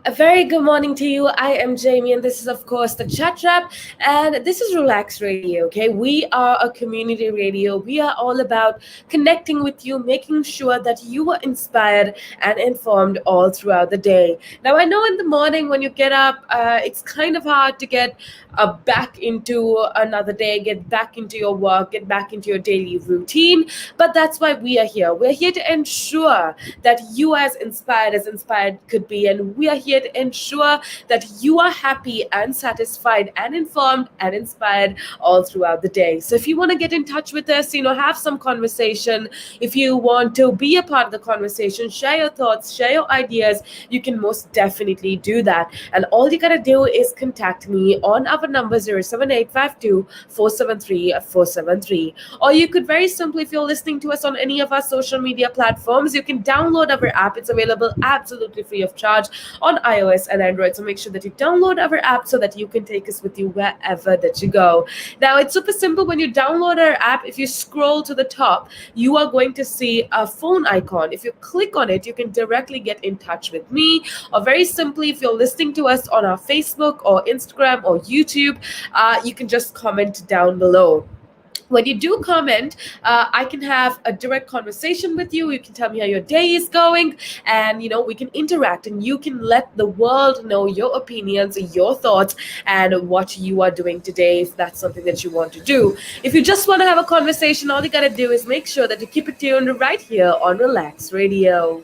A very good morning to you. I am Jamie, and this is, of course, the Chat Trap, and this is Relax Radio. Okay, we are a community radio. We are all about connecting with you, making sure that you are inspired and informed all throughout the day. Now, I know in the morning when you get up, it's kind of hard to get back into another day, get back into your work, get back into your daily routine. But that's why we are here. We're here to ensure that you are as inspired could be, and we are here to ensure that you are happy and satisfied and informed and inspired all throughout the day. So if you want to get in touch with us, have some conversation. If you want to be a part of the conversation, share your thoughts, share your ideas, you can most definitely do that. And all you gotta do is contact me on our number 07852 473 or you could very simply, if you're listening to us on any of our social media platforms, you can download our app. It's available absolutely free of charge on iOS and Android. So make sure that you download our app so that you can take us with you wherever that you go. Now, it's super simple. When you download our app, if you scroll to the top, you are going to see a phone icon. If you click on it, you can directly get in touch with me. Or very simply, if you're listening to us on our Facebook or Instagram or YouTube, you can just comment down below. When you do comment, I can have a direct conversation with you. You can tell me how your day is going, and we can interact, and you can let the world know your opinions, your thoughts, and what you are doing today, if that's something that you want to do. If you just want to have a conversation, all you gotta do is make sure that you keep it tuned right here on Relax Radio.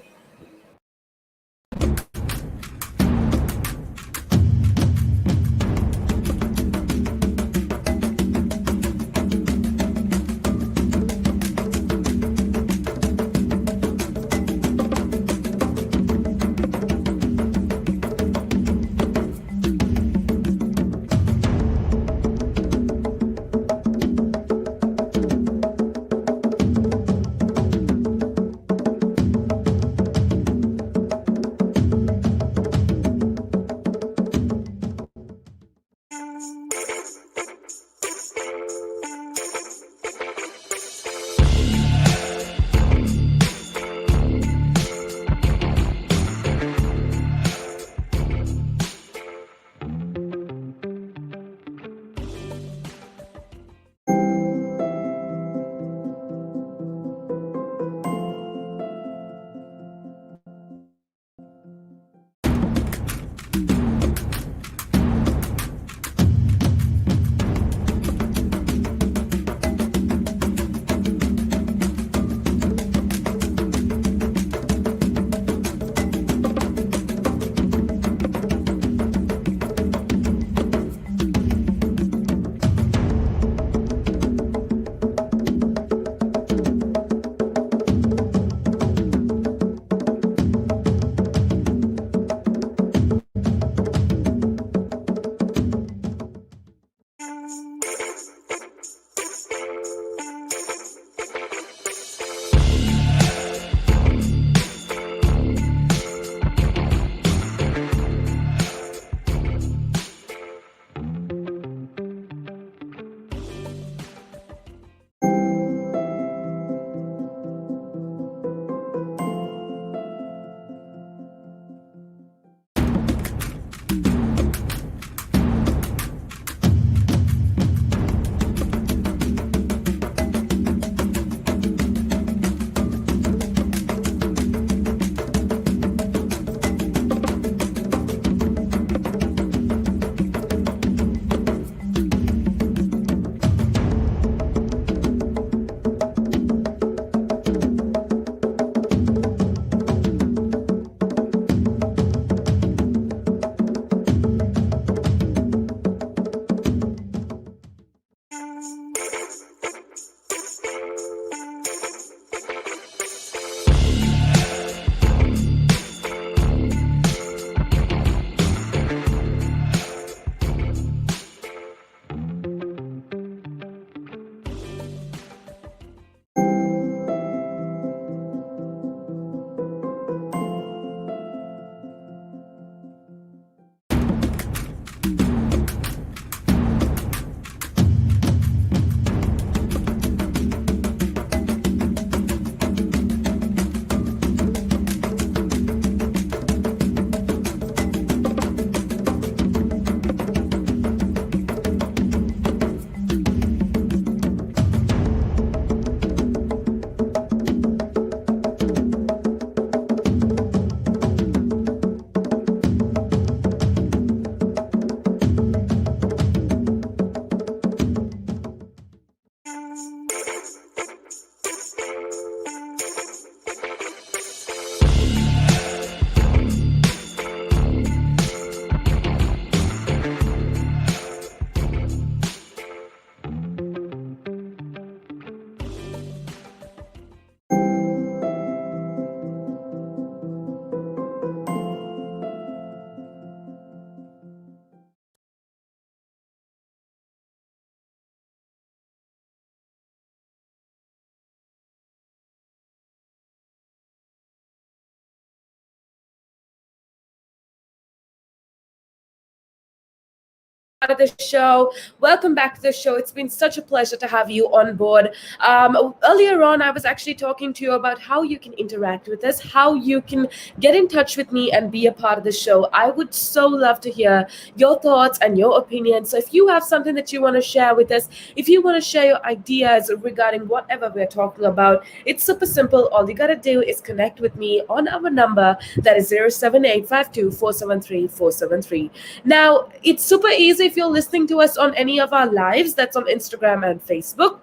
part of the show, welcome back to the show. It's been such a pleasure to have you on board. Earlier on, I was actually talking to you about how you can interact with us, how you can get in touch with me and be a part of the show. I would so love to hear your thoughts and your opinions. So if you have something that you want to share with us, if you want to share your ideas regarding whatever we're talking about, it's super simple. All you got to do is connect with me on our number that is 07852 473 Now, it's super easy if you're listening to us on any of our lives, that's on Instagram and Facebook.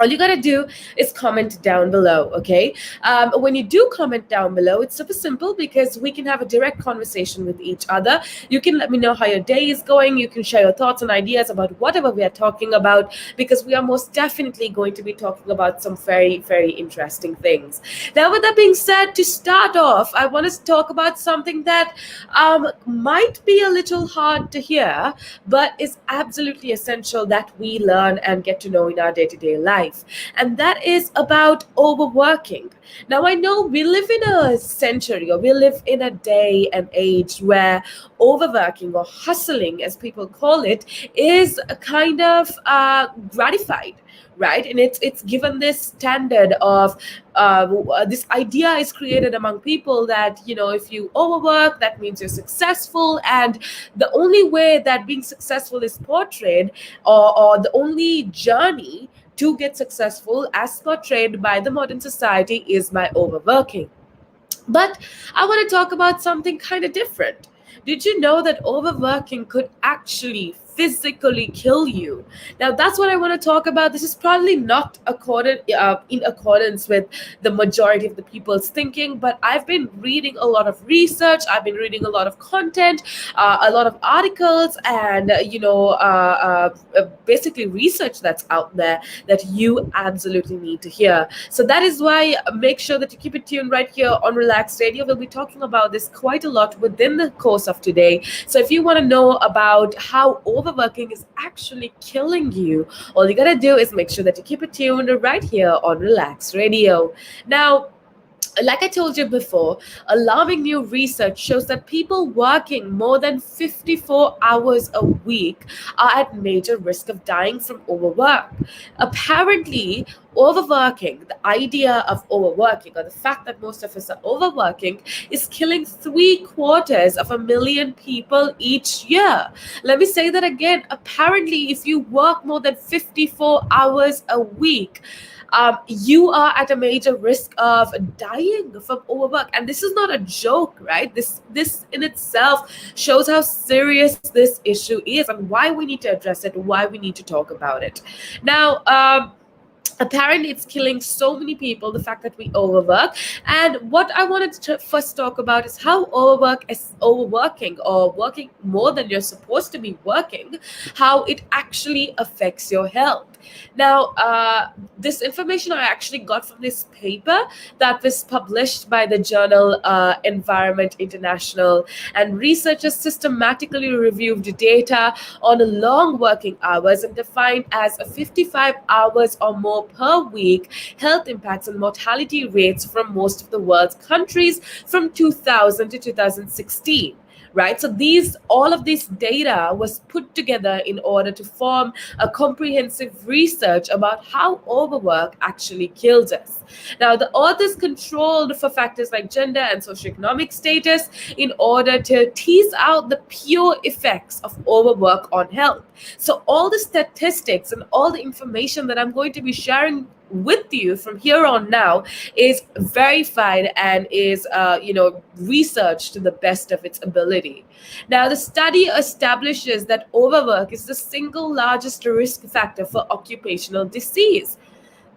All you gotta do is comment down below, okay? When you do comment down below, it's super simple because we can have a direct conversation with each other. You can let me know how your day is going. You can share your thoughts and ideas about whatever we are talking about, because we are most definitely going to be talking about some very, very interesting things. Now, with that being said, to start off, I want to talk about something that might be a little hard to hear, but is absolutely essential that we learn and get to know in our day-to-day life. And that is about overworking. Now, I know we live in a century, or we live in a day and age where overworking, or hustling as people call it, is a kind of gratified, right? And it's given this standard of this idea is created among people that, if you overwork, that means you're successful. And the only way that being successful is portrayed, or the only journey to get successful as portrayed by the modern society, is by overworking. But I want to talk about something kind of different. Did you know that overworking could actually physically kill you? Now, that's what I want to talk about. This is probably not in accordance with the majority of the people's thinking, but I've been reading a lot of research. I've been reading a lot of content, a lot of articles, and basically research that's out there that you absolutely need to hear. So that is why make sure that you keep it tuned right here on Relax Radio. We'll be talking about this quite a lot within the course of today. So if you want to know about how overworking is actually killing you, all you gotta do is make sure that you keep it tuned right here on Relax Radio. Now, like I told you before, alarming new research shows that people working more than 54 hours a week are at major risk of dying from overwork. Apparently, overworking, the idea of overworking, or the fact that most of us are overworking, is killing 750,000 people each year. Let me say that again. Apparently, if you work more than 54 hours a week, you are at a major risk of dying from overwork. And this is not a joke, right? This in itself shows how serious this issue is, and why we need to address it, why we need to talk about it. Now, apparently it's killing so many people, the fact that we overwork. And what I wanted to first talk about is how overworking, or working more than you're supposed to be working, how it actually affects your health. Now, this information I actually got from this paper that was published by the journal Environment International, and researchers systematically reviewed data on long working hours and defined as 55 hours or more per week health impacts and mortality rates from most of the world's countries from 2000 to 2016. Right, so all of this data was put together in order to form a comprehensive research about how overwork actually kills us. Now, the authors controlled for factors like gender and socioeconomic status in order to tease out the pure effects of overwork on health. So all the statistics and all the information that I'm going to be sharing with you from here on now is verified and is researched to the best of its ability. Now, the study establishes that overwork is the single largest risk factor for occupational disease.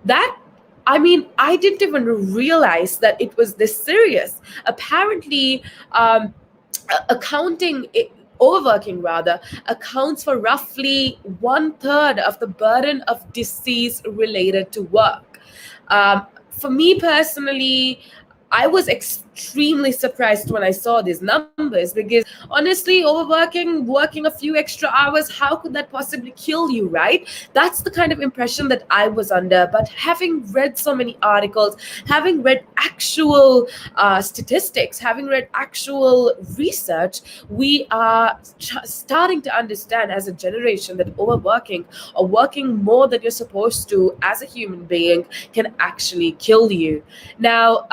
That, I mean, I didn't even realize that it was this serious. Apparently, accounting overworking rather accounts for roughly 1/3 of the burden of disease related to work. For me personally, I was extremely surprised when I saw these numbers, because honestly, overworking, working a few extra hours, how could that possibly kill you, right? That's the kind of impression that I was under. But having read so many articles, having read actual statistics, having read actual research, we are starting to understand as a generation that overworking or working more than you're supposed to as a human being can actually kill you. Now,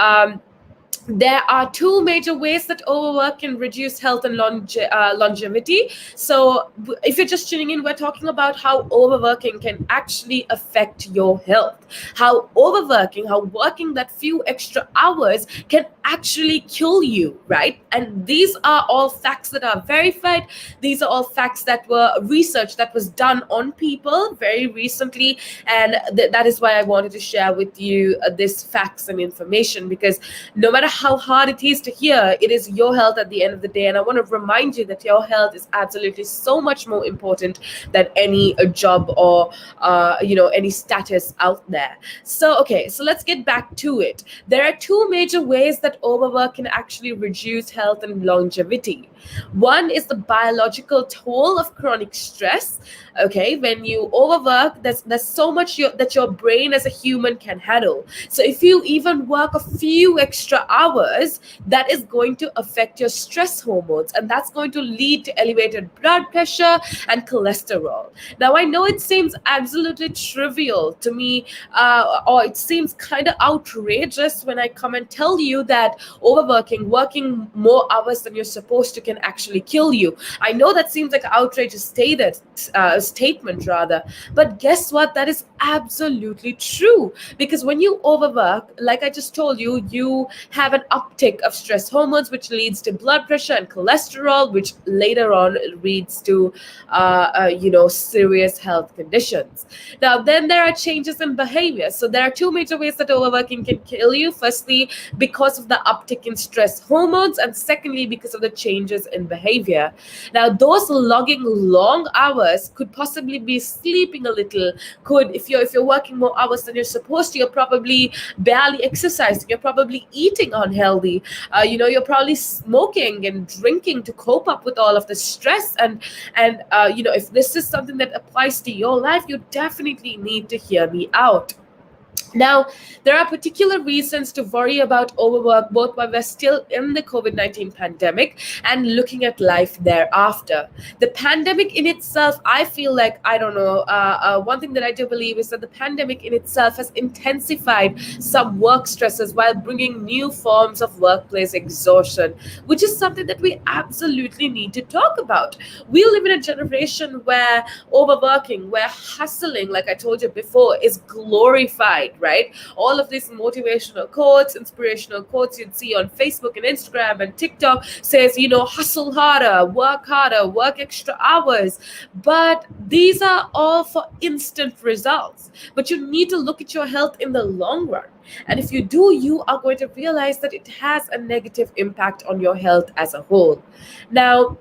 there are two major ways that overwork can reduce health and longevity. So, if you're just tuning in, we're talking about how overworking can actually affect your health. How overworking, how working that few extra hours can actually kill you, right? And these are all facts that are verified. These are all facts that were research that was done on people very recently. And that is why I wanted to share with you this facts and information, because no matter how hard it is to hear, it is your health at the end of the day. And I want to remind you that your health is absolutely so much more important than any job or any status out there. So okay, so let's get back to it. There are two major ways that overwork can actually reduce health and longevity. One is the biological toll of chronic stress. Okay, when you overwork, there's so much that your brain as a human can handle. So if you even work a few extra hours, that is going to affect your stress hormones, and that's going to lead to elevated blood pressure and cholesterol. Now, I know it seems absolutely trivial to me, or it seems kind of outrageous when I come and tell you that overworking, working more hours than you're supposed to, can actually kill you. I know that seems like an outrageous statement rather, but guess what? That is absolutely true, because when you overwork, like I just told you, you have an uptick of stress hormones, which leads to blood pressure and cholesterol, which later on leads to serious health conditions. Now, then there are changes in behavior. So there are two major ways that overworking can kill you. Firstly, because of the uptick in stress hormones, and secondly, because of the changes in behavior. Now, those logging long hours could possibly be sleeping a little. Could, if you're working more hours than you're supposed to, you're probably barely exercising. You're probably eating unhealthy. You're probably smoking and drinking to cope up with all of the stress. And if this is something that applies to your life, you definitely need to hear me out. Now, there are particular reasons to worry about overwork, both while we're still in the COVID-19 pandemic and looking at life thereafter. The pandemic in itself, I feel like, I don't know, one thing that I do believe is that the pandemic in itself has intensified some work stresses while bringing new forms of workplace exhaustion, which is something that we absolutely need to talk about. We live in a generation where overworking, where hustling, like I told you before, is glorified, right? All of these motivational quotes, inspirational quotes you'd see on Facebook and Instagram and TikTok says, hustle harder, work extra hours. But these are all for instant results. But you need to look at your health in the long run. And if you do, you are going to realize that it has a negative impact on your health as a whole. Now,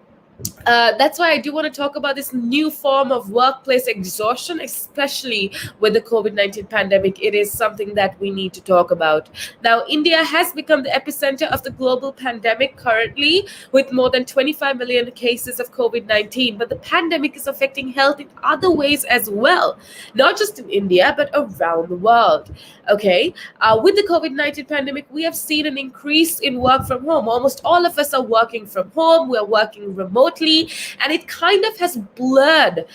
that's why I do want to talk about this new form of workplace exhaustion, especially with the COVID-19 pandemic. It is something that we need to talk about. Now, India has become the epicenter of the global pandemic currently, with more than 25 million cases of COVID-19. But the pandemic is affecting health in other ways as well, not just in India, but around the world. Okay, with the COVID-19 pandemic, we have seen an increase in work from home. Almost all of us are working from home. We're working remotely, and it kind of has blurred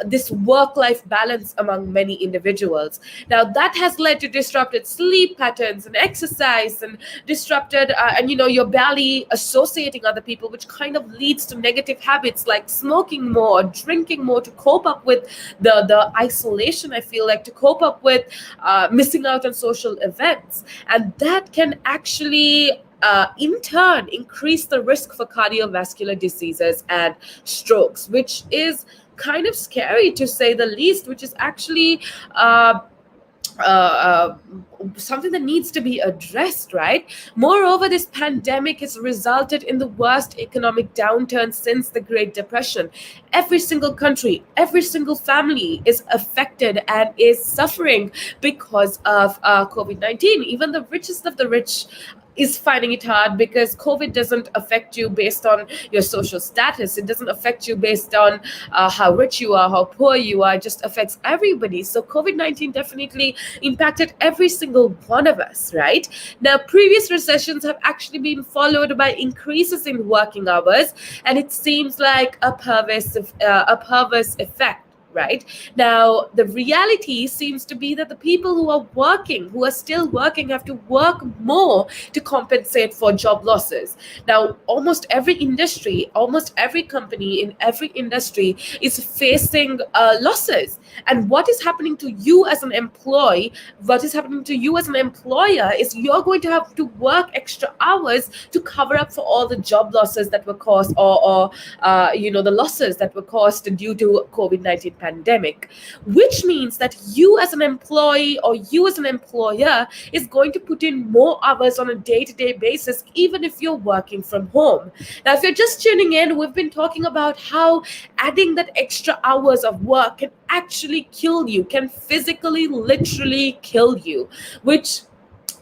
this work-life balance among many individuals. Now, that has led to disrupted sleep patterns and exercise, and disrupted, you're barely associating other people, which kind of leads to negative habits like smoking more, drinking more, to cope up with the isolation. I feel like, to cope up with missing out on social events, and that can actually in turn increase the risk for cardiovascular diseases and strokes, which is kind of scary to say the least, which is actually uh, uh, something that needs to be addressed, right? Moreover, this pandemic has resulted in the worst economic downturn since the Great Depression. Every single country, every single family is affected and is suffering because of COVID-19. Even the richest of the rich is finding it hard because COVID doesn't affect you based on your social status. It doesn't affect you based on how rich you are, how poor you are. It just affects everybody. So COVID-19 definitely impacted every single one of us, right? Now, previous recessions have actually been followed by increases in working hours, and it seems like a perverse effect. Right now, the reality seems to be that the people who are still working, have to work more to compensate for job losses. Now, almost every company in every industry is facing losses. And what is happening to you as an employee, what is happening to you as an employer, is you're going to have to work extra hours to cover up for all the job losses that were caused, or the losses that were caused due to COVID-19 pandemic, which means that you as an employee or you as an employer is going to put in more hours on a day-to-day basis, even if you're working from home. Now, if you're just tuning in, we've been talking about how adding that extra hours of work can actually kill you, can physically, literally kill you, which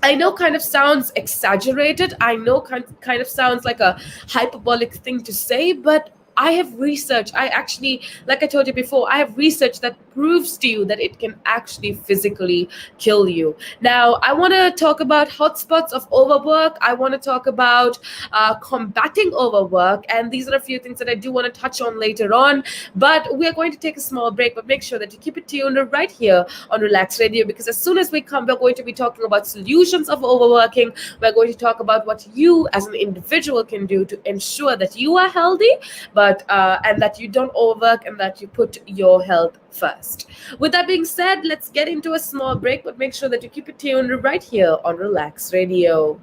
I know kind of sounds exaggerated. I know kind of sounds like a hyperbolic thing to say, but I have research. I actually, like I told you before, I have research that proves to you that it can actually physically kill you. Now, I want to talk about hotspots of overwork. I want to talk about combating overwork. And these are a few things that I do want to touch on later on. But we are going to take a small break, but make sure that you keep it tuned right here on Relax Radio, because as soon as we come, we're going to be talking about solutions of overworking. We're going to talk about what you as an individual can do to ensure that you are healthy, but and that you don't overwork and that you put your health first. With that being said, let's get into a small break, but make sure that you keep it tuned right here on Relax Radio.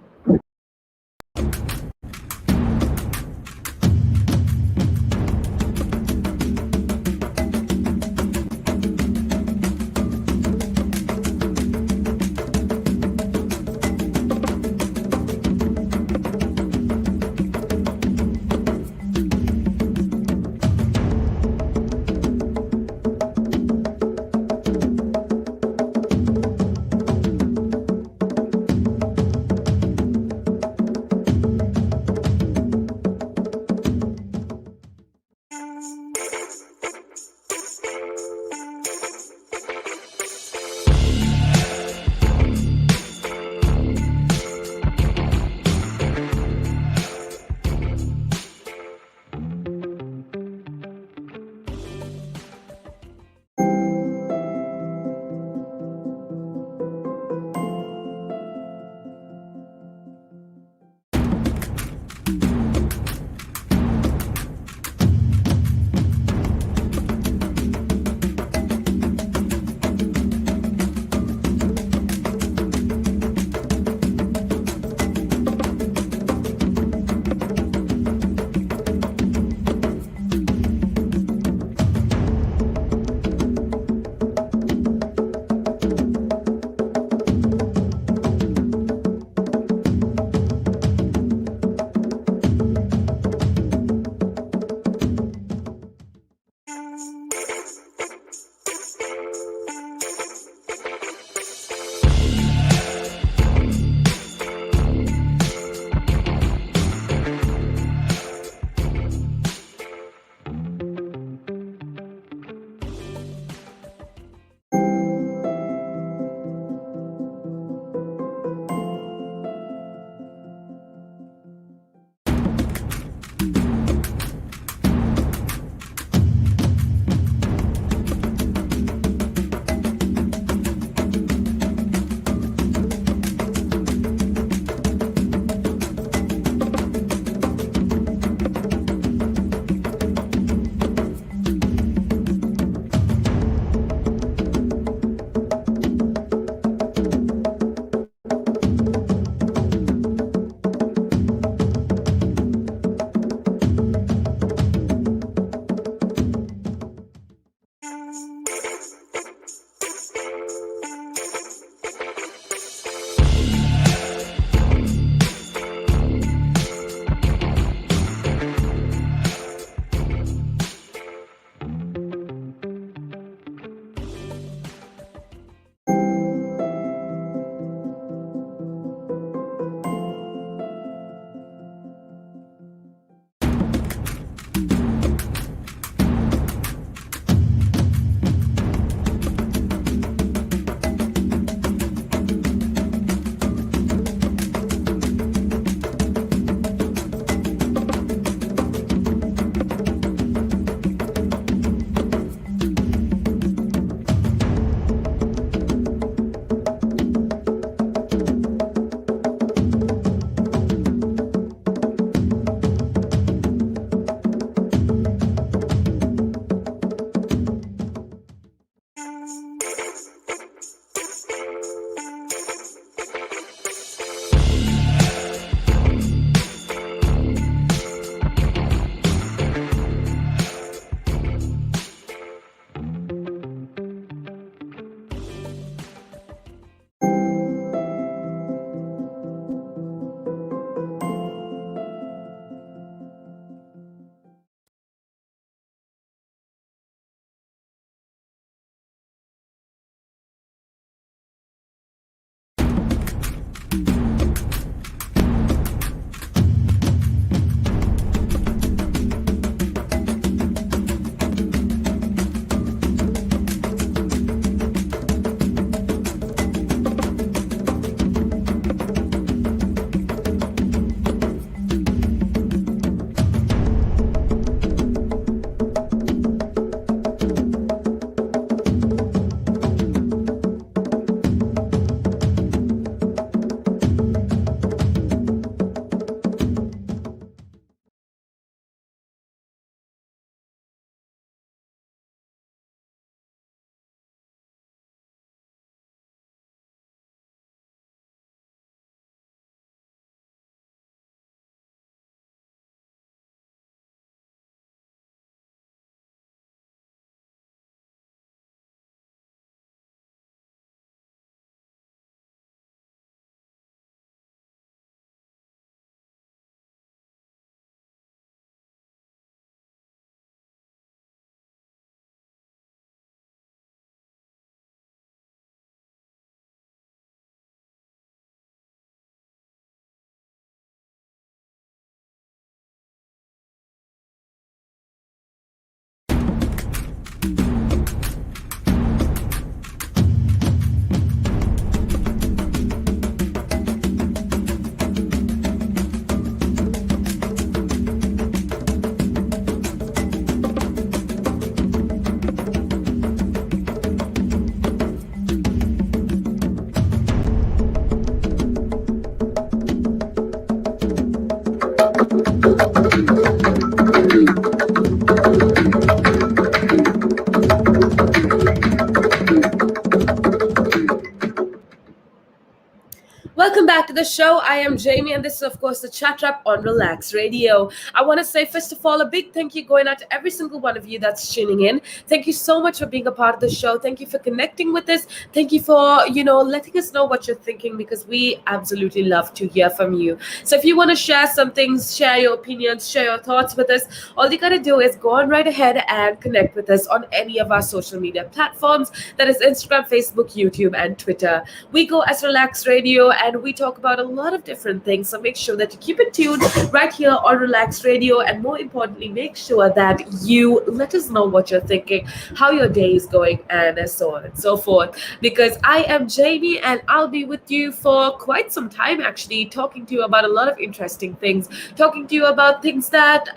the show. I am Jamie, and this is, of course, the chat wrap on Relax Radio. I want to say, first of all, a big thank you going out to every single one of you that's tuning in. Thank you so much for being a part of the show. Thank you for connecting with us. Thank you for, letting us know what you're thinking, because we absolutely love to hear from you. So if you want to share some things, share your opinions, share your thoughts with us, all you got to do is go on right ahead and connect with us on any of our social media platforms. That is Instagram, Facebook, YouTube, and Twitter. We go as Relax Radio, and we talk about a lot of different things. So make sure that you keep it tuned right here on Relax Radio, and more importantly, make sure that you let us know what you're thinking, how your day is going, and so on and so forth. Because I am Jamie, and I'll be with you for quite some time, actually, talking to you about a lot of interesting things, talking to you about things that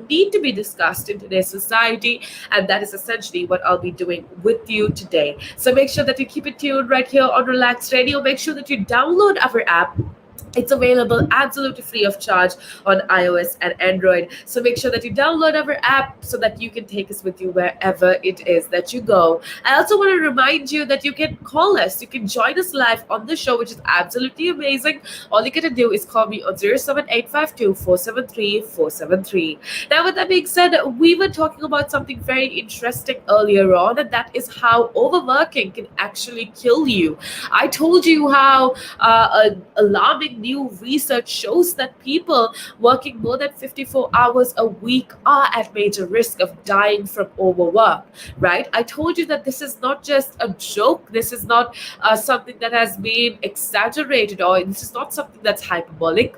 need to be discussed in today's society, and that is essentially what I'll be doing with you today. So make sure that you keep it tuned right here on Relax Radio. Make sure that you download our app. It's available absolutely free of charge on iOS and Android. So make sure that you download our app so that you can take us with you wherever it is that you go. I also want to remind you that you can call us. You can join us live on the show, which is absolutely amazing. All you got to do is call me on 07852-473-473. Now, with that being said, we were talking about something very interesting earlier on, and that is how overworking can actually kill you. I told you how alarming new research shows that people working more than 54 hours a week are at major risk of dying from overwork, right? I told you that this is not just a joke. This is not something that has been exaggerated, or this is not something that's hyperbolic.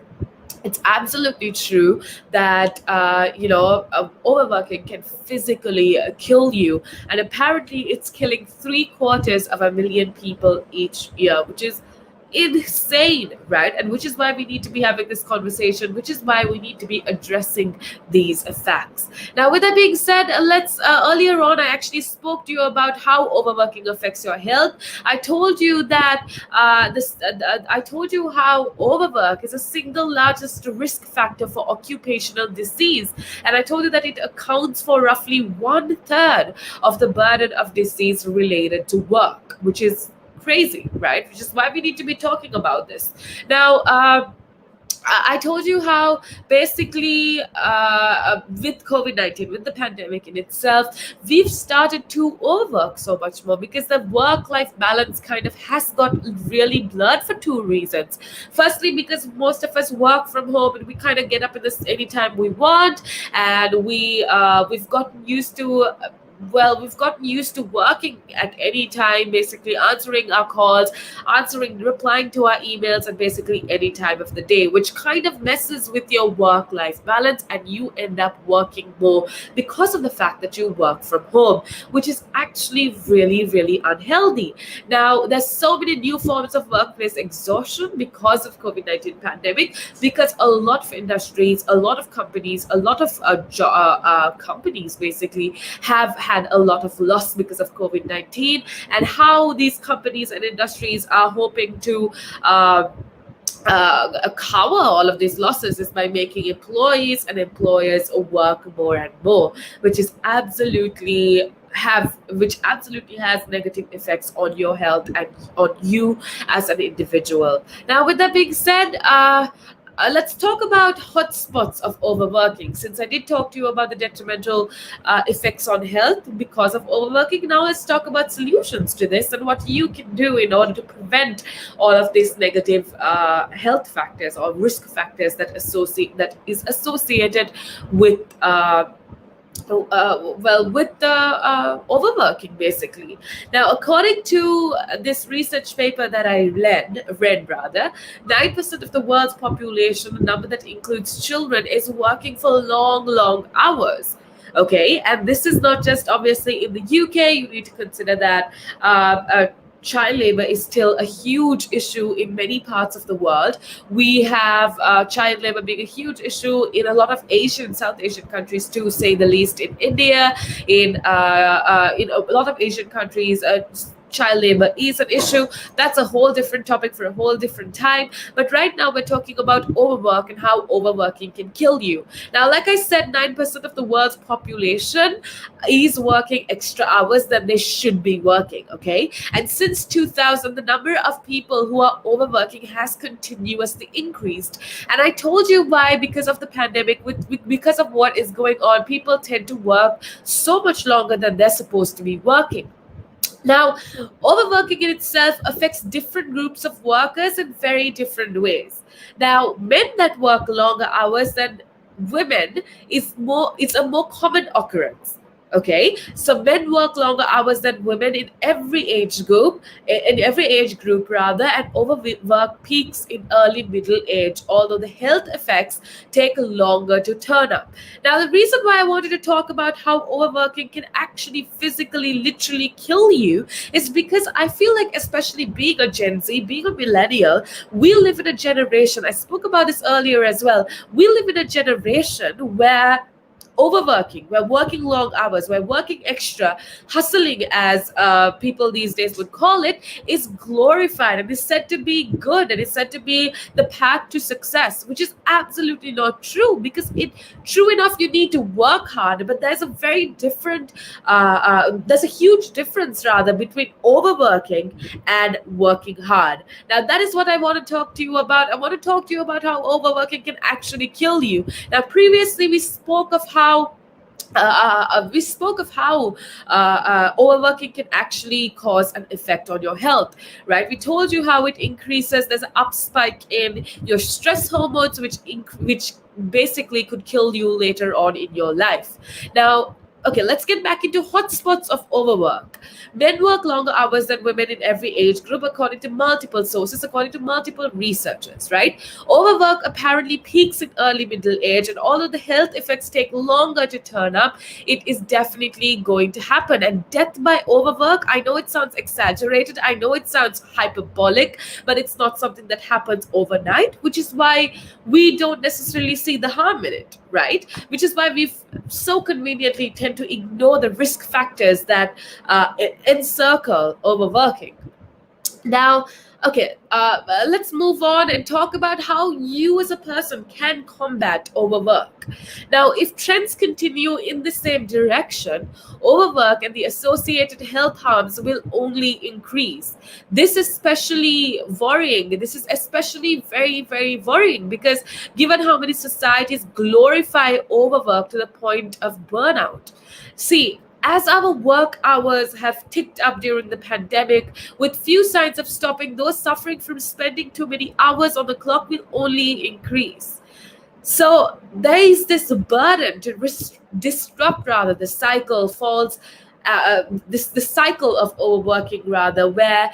It's absolutely true that overworking can physically kill you, and apparently it's killing 750,000 people each year, which is insane, right? And which is why we need to be having this conversation, which is why we need to be addressing these facts. Now, with that being said, let's earlier on I actually spoke to you about how overworking affects your health. I told you that I told you how overwork is a single largest risk factor for occupational disease, and I told you that it accounts for roughly 1/3 of the burden of disease related to work, which is crazy, right? Which is why we need to be talking about this. Now, I told you how basically with COVID-19, with the pandemic in itself, we've started to overwork so much more because the work-life balance kind of has got really blurred for two reasons. Firstly, because most of us work from home and we kind of get up in this anytime we want, and we've gotten used to working at any time, basically answering our calls, replying to our emails, and basically any time of the day, which kind of messes with your work-life balance, and you end up working more because of the fact that you work from home, which is actually really, really unhealthy. Now, there's so many new forms of workplace exhaustion because of COVID-19 pandemic, because a lot of industries, a lot of companies, a lot of companies basically have had a lot of loss because of COVID-19, and how these companies and industries are hoping to cover all of these losses is by making employees and employers work more and more, which absolutely has negative effects on your health and on you as an individual. Now, with that being said, let's talk about hotspots of overworking. Since I did talk to you about the detrimental effects on health because of overworking, now let's talk about solutions to this and what you can do in order to prevent all of these negative health factors or risk factors that is associated with with the overworking, basically. Now, according to this research paper that I read, 9% of the world's population, a number that includes children, is working for long hours. Okay, and this is not just obviously in the UK. You need to consider that child labor is still a huge issue in many parts of the world. We have child labor being a huge issue in a lot of South Asian countries, to say the least. In India, in a lot of Asian countries, child labor is an issue. That's a whole different topic for a whole different time. But right now, we're talking about overwork and how overworking can kill you. Now, like I said, 9% of the world's population is working extra hours than they should be working. Okay. And since 2000, the number of people who are overworking has continuously increased. And I told you why, because of the pandemic, because of what is going on, people tend to work so much longer than they're supposed to be working. Now, overworking in itself affects different groups of workers in very different ways. Now, men that work longer hours than women it's a more common occurrence. Okay, so men work longer hours than women in every age group rather, and overwork peaks in early middle age, although the health effects take longer to turn up. Now, the reason why I wanted to talk about how overworking can actually physically, literally kill you is because I feel like, especially being a Gen Z, being a millennial, we live in a generation, I spoke about this earlier as well, we live in a generation where overworking, we're working long hours, we're working extra, hustling, as people these days would call it, is glorified and is said to be good and is said to be the path to success, which is absolutely not true. Because true enough, you need to work hard, but there's a huge difference rather between overworking and working hard. Now, that is what I want to talk to you about. I want to talk to you about how overworking can actually kill you. Now, previously we spoke of how overworking can actually cause an effect on your health, right? We told you how it increases. There's an up spike in your stress hormones, which basically could kill you later on in your life. Now, okay, let's get back into hotspots of overwork. Men work longer hours than women in every age group, according to multiple sources, according to multiple researchers, right? Overwork apparently peaks in early middle age, and although the health effects take longer to turn up, it is definitely going to happen. And death by overwork, I know it sounds exaggerated, I know it sounds hyperbolic, but it's not something that happens overnight, which is why we don't necessarily see the harm in it, right? Which is why we've so conveniently tend to ignore the risk factors that encircle overworking. Now, okay, let's move on and talk about how you as a person can combat overwork. Now, if trends continue in the same direction, overwork and the associated health harms will only increase. This is especially worrying. This is especially very, very worrying because given how many societies glorify overwork to the point of burnout. See, as our work hours have ticked up during the pandemic, with few signs of stopping, those suffering from spending too many hours on the clock will only increase. So there is this burden to disrupt rather the cycle falls. This the cycle of overworking rather, where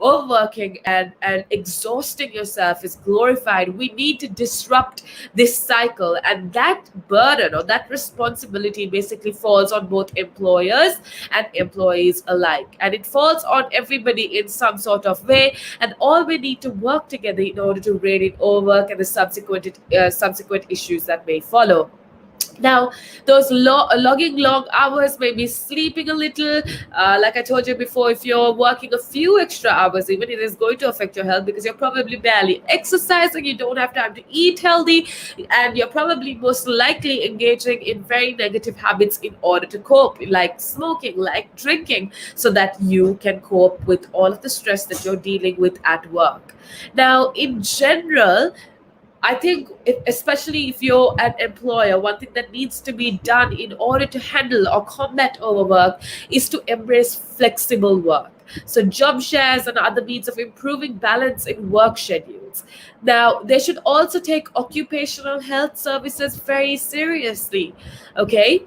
overworking and exhausting yourself is glorified. We need to disrupt this cycle, and that burden or that responsibility basically falls on both employers and employees alike, and it falls on everybody in some sort of way. And all we need to work together in order to rein in overwork and the subsequent issues that may follow. Now, those logging long hours, maybe sleeping a little, like I told you before, if you're working a few extra hours, even it is going to affect your health because you're probably barely exercising, you don't have time to eat healthy, and you're probably most likely engaging in very negative habits in order to cope, like smoking, like drinking, so that you can cope with all of the stress that you're dealing with at work. Now, in general, I think, especially if you're an employer, one thing that needs to be done in order to handle or combat overwork is to embrace flexible work. So, job shares and other means of improving balance in work schedules. Now, they should also take occupational health services very seriously. Okay,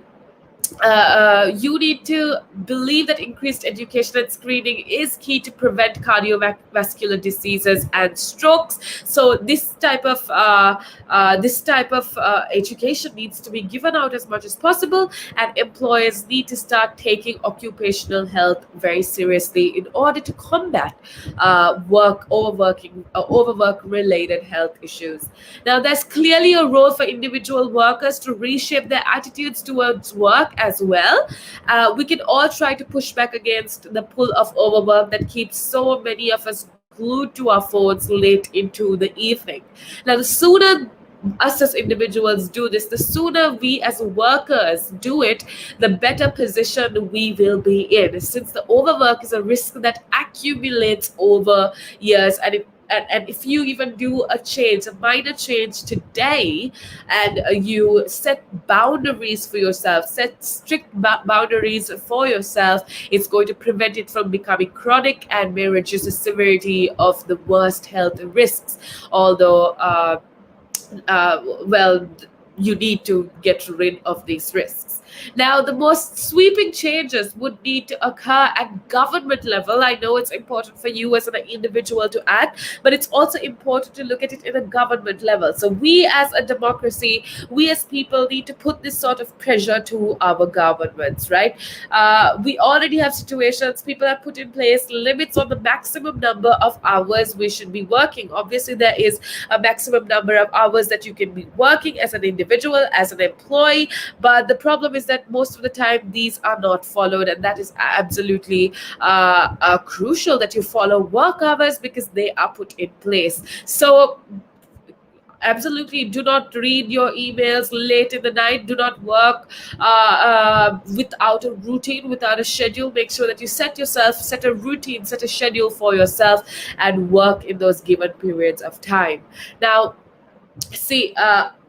you need to believe that increased education and screening is key to prevent cardiovascular diseases and strokes. So this type of education needs to be given out as much as possible, and employers need to start taking occupational health very seriously in order to combat overwork related health issues. Now, there's clearly a role for individual workers to reshape their attitudes towards work as well. We can all try to push back against the pull of overwork that keeps so many of us glued to our phones late into the evening. Now, the sooner us as individuals do this, the sooner we as workers do it, the better position we will be in. Since the overwork is a risk that accumulates over years, and if you even do a change, a minor change today, and you set boundaries for yourself, set strict boundaries for yourself, it's going to prevent it from becoming chronic and may reduce the severity of the worst health risks. Although, well, you need to get rid of these risks. Now, the most sweeping changes would need to occur at government level. I know it's important for you as an individual to act, but it's also important to look at it in a government level. So we as a democracy, we as people need to put this sort of pressure to our governments, right? We already have situations, people have put in place limits on the maximum number of hours we should be working. Obviously, there is a maximum number of hours that you can be working as an individual, as an employee, but the problem is that most of the time these are not followed, and that is absolutely crucial that you follow work hours because they are put in place. So absolutely do not read your emails late in the night. Do not work without a routine, without a schedule. Make sure that you set a routine, set a schedule for yourself, and work in those given periods of time. Now, see,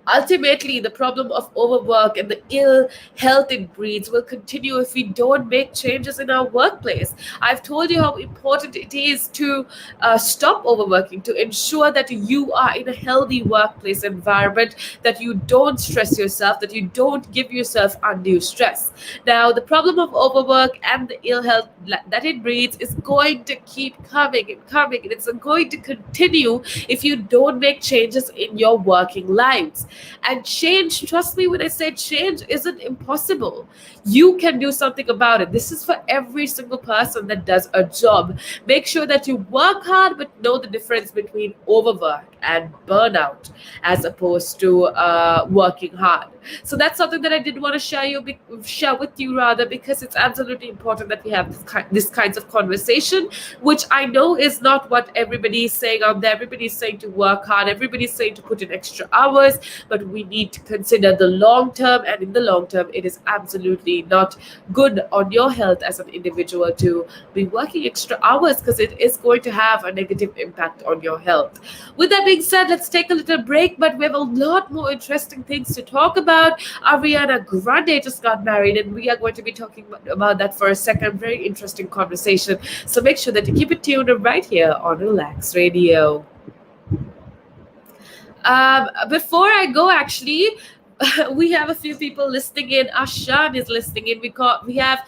ultimately, the problem of overwork and the ill health it breeds will continue if we don't make changes in our workplace. I've told you how important it is to stop overworking, to ensure that you are in a healthy workplace environment, that you don't stress yourself, that you don't give yourself undue stress. Now, the problem of overwork and the ill health that it breeds is going to keep coming and coming, and it's going to continue if you don't make changes in your working lives. And change, trust me when I say change isn't impossible. You can do something about it. This is for every single person that does a job. Make sure that you work hard, but know the difference between overwork and burnout as opposed to working hard. So that's something that I did want to share with you rather, because it's absolutely important that we have this kinds of conversation, which I know is not what everybody is saying out there. Everybody is saying to work hard. Everybody is saying to put in extra hours, but we need to consider the long term, and in the long term, it is absolutely not good on your health as an individual to be working extra hours, because it is going to have a negative impact on your health. With that being said, let's take a little break, but we have a lot more interesting things to talk about. Ariana Grande just got married, and we are going to be talking about that for a second. Very interesting conversation. So make sure that you keep it tuned right here on Relax Radio. Before I go, actually, we have a few people listening in. Ashan is listening in. We have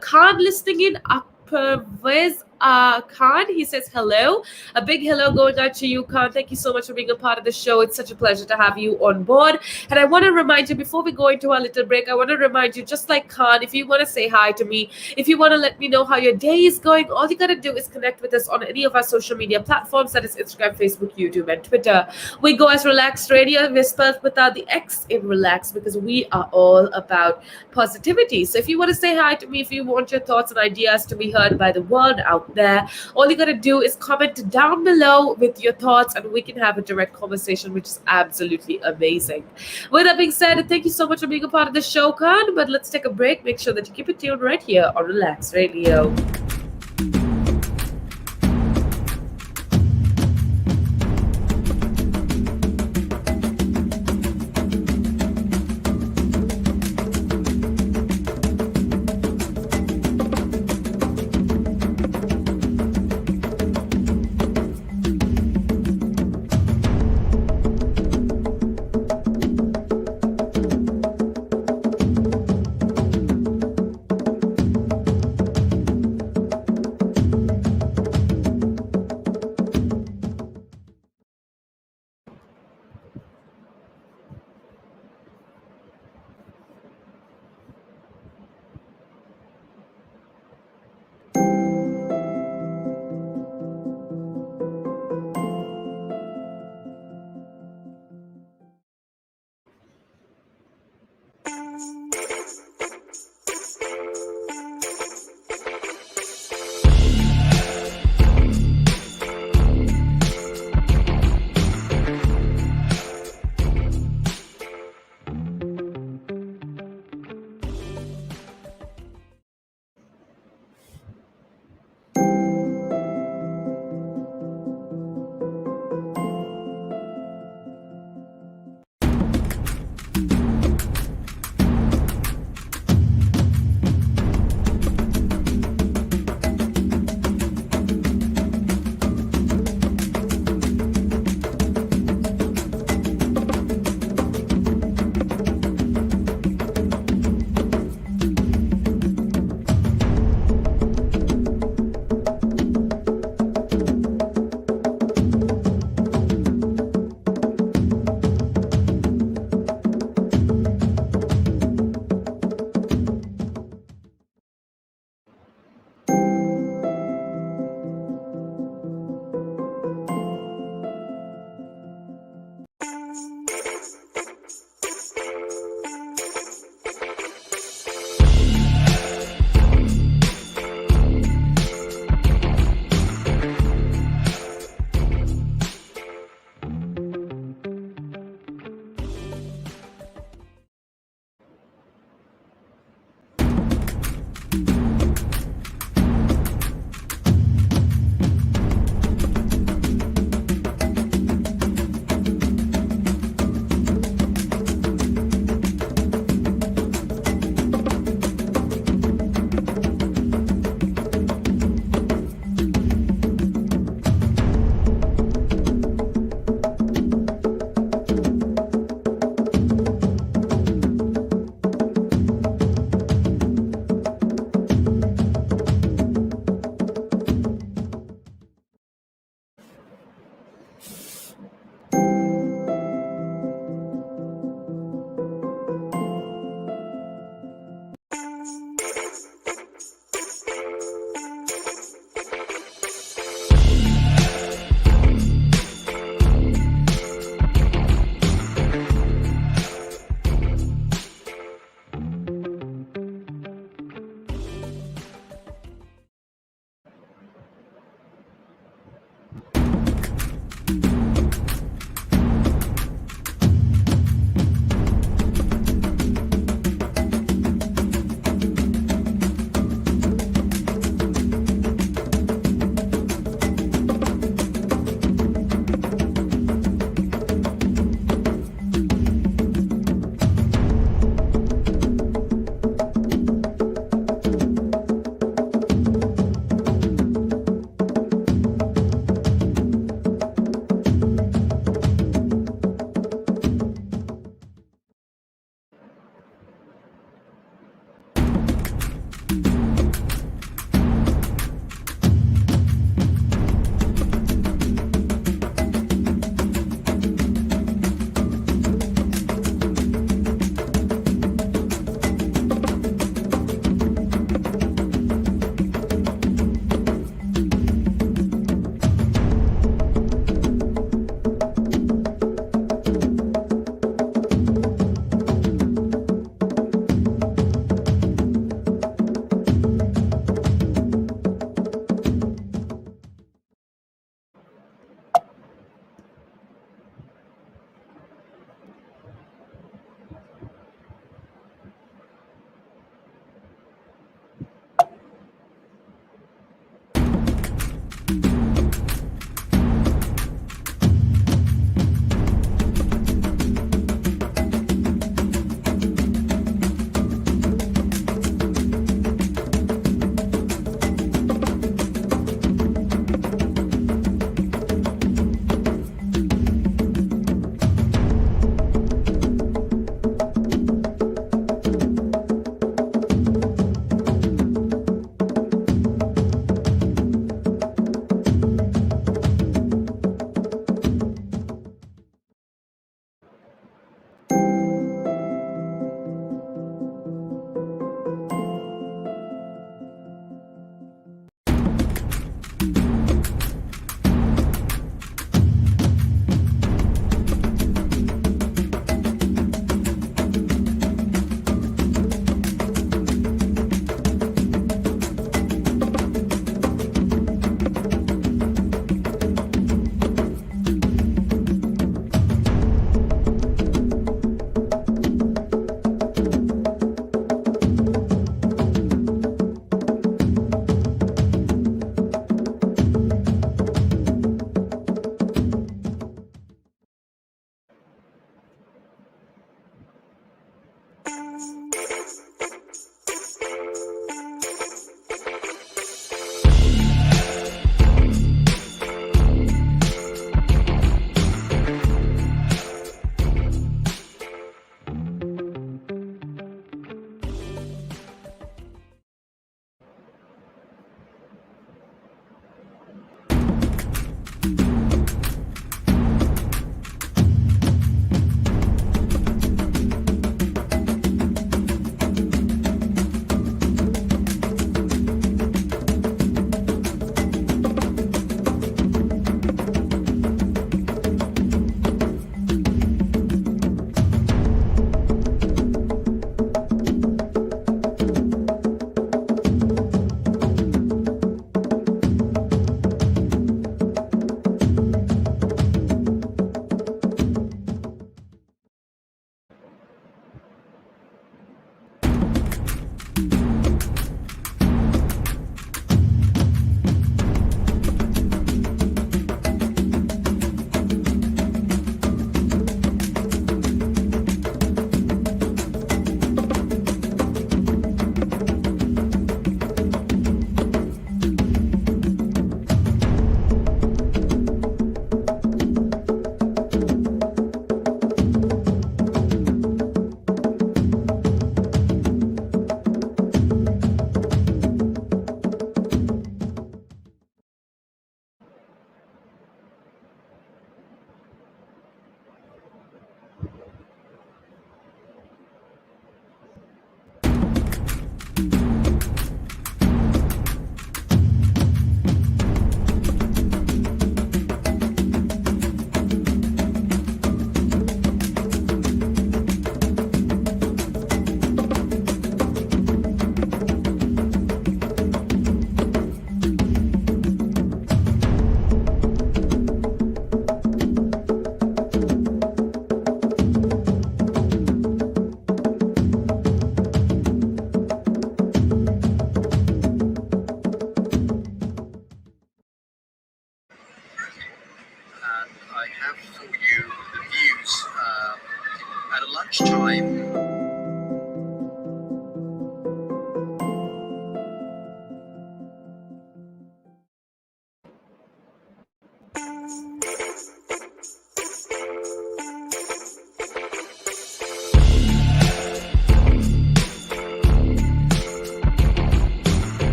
Khan listening in. Pervez Khan, he says hello. A big hello going out to you, Khan. Thank you so much for being a part of the show. It's such a pleasure to have you on board. And I want to remind you, before we go into our little break, I want to remind you, just like Khan, if you want to say hi to me, if you want to let me know how your day is going, all you got to do is connect with us on any of our social media platforms. That is Instagram, Facebook, YouTube, and Twitter. We go as Relax Radio. We're spelled without the X in Relax because we are all about positivity. So if you want to say hi to me, if you want your thoughts and ideas to be heard by the world out there, all you got to do is comment down below with your thoughts, and we can have a direct conversation, which is absolutely amazing. With that being said, thank you so much for being a part of the show, Khan. But let's take a break. Make sure that you keep it tuned right here on Relax Radio.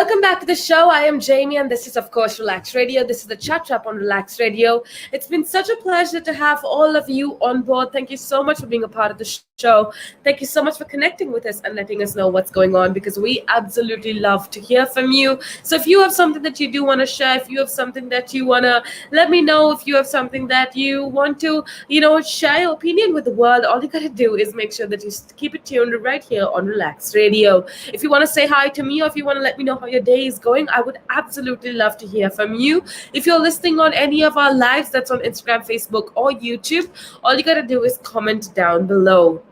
Welcome back to the show. I am Jamie, and this is, of course, Relax Radio. This is the chat wrap on Relax Radio. It's been such a pleasure to have all of you on board. Thank you so much for being a part of the show. Thank you so much for connecting with us and letting us know what's going on, because we absolutely love to hear from you. So if you have something that you do want to share, if you have something that you want to let me know, if you have something that you want to, share your opinion with the world, all you got to do is make sure that you keep it tuned right here on Relax Radio. If you want to say hi to me, or if you want to let me know how your day is going, I would absolutely love to hear from you. If you're listening on any of our lives, that's on Instagram, Facebook, or YouTube, all you got to do is comment down below.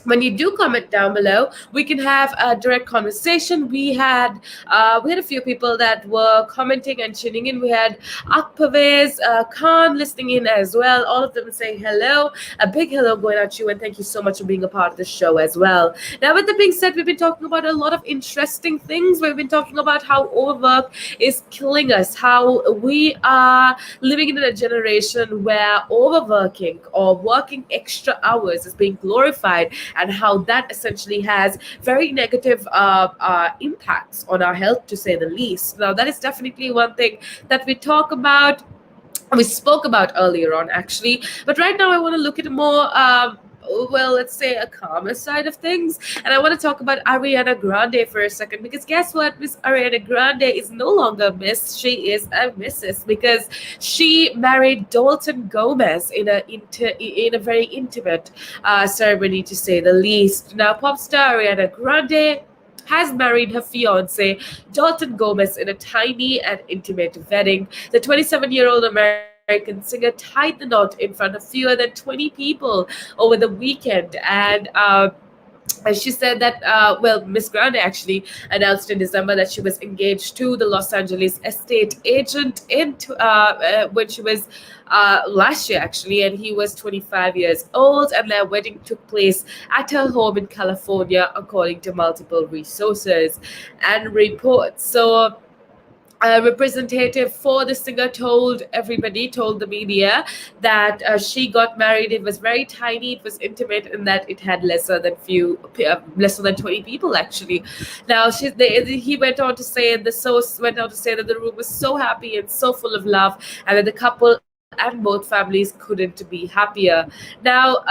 When you do comment down below, we can have a direct conversation. We had a few people that were commenting and tuning in. We had Akpavez, Khan listening in as well. All of them saying hello. A big hello going at you, and thank you so much for being a part of the show as well. Now, with that being said, we've been talking about a lot of interesting things. We've been talking about how overwork is killing us, how we are living in a generation where overworking or working extra hours is being glorified, and how that essentially has very negative impacts on our health, to say the least. Now, that is definitely one thing that we spoke about earlier on, actually. But right now, I want to look at a more let's say a calmer side of things. And I want to talk about Ariana Grande for a second, because guess what? Miss Ariana Grande is no longer Miss. She is a Mrs. because she married Dalton Gomez in a very intimate ceremony, to say the least. Now, pop star Ariana Grande has married her fiance, Dalton Gomez, in a tiny and intimate wedding. The 27-year-old American singer tied the knot in front of fewer than 20 people over the weekend. And she said that, Miss Grande actually announced in December that she was engaged to the Los Angeles estate agent when she was last year, actually, and he was 25 years old, and their wedding took place at her home in California, according to multiple resources and reports. So, a representative for the singer told the media that she got married. It was very tiny, it was intimate, and that it had lesser than 20 people, actually. Now, he went on to say, and the source went on to say, that the room was so happy and so full of love, and that the couple and both families couldn't be happier. Now,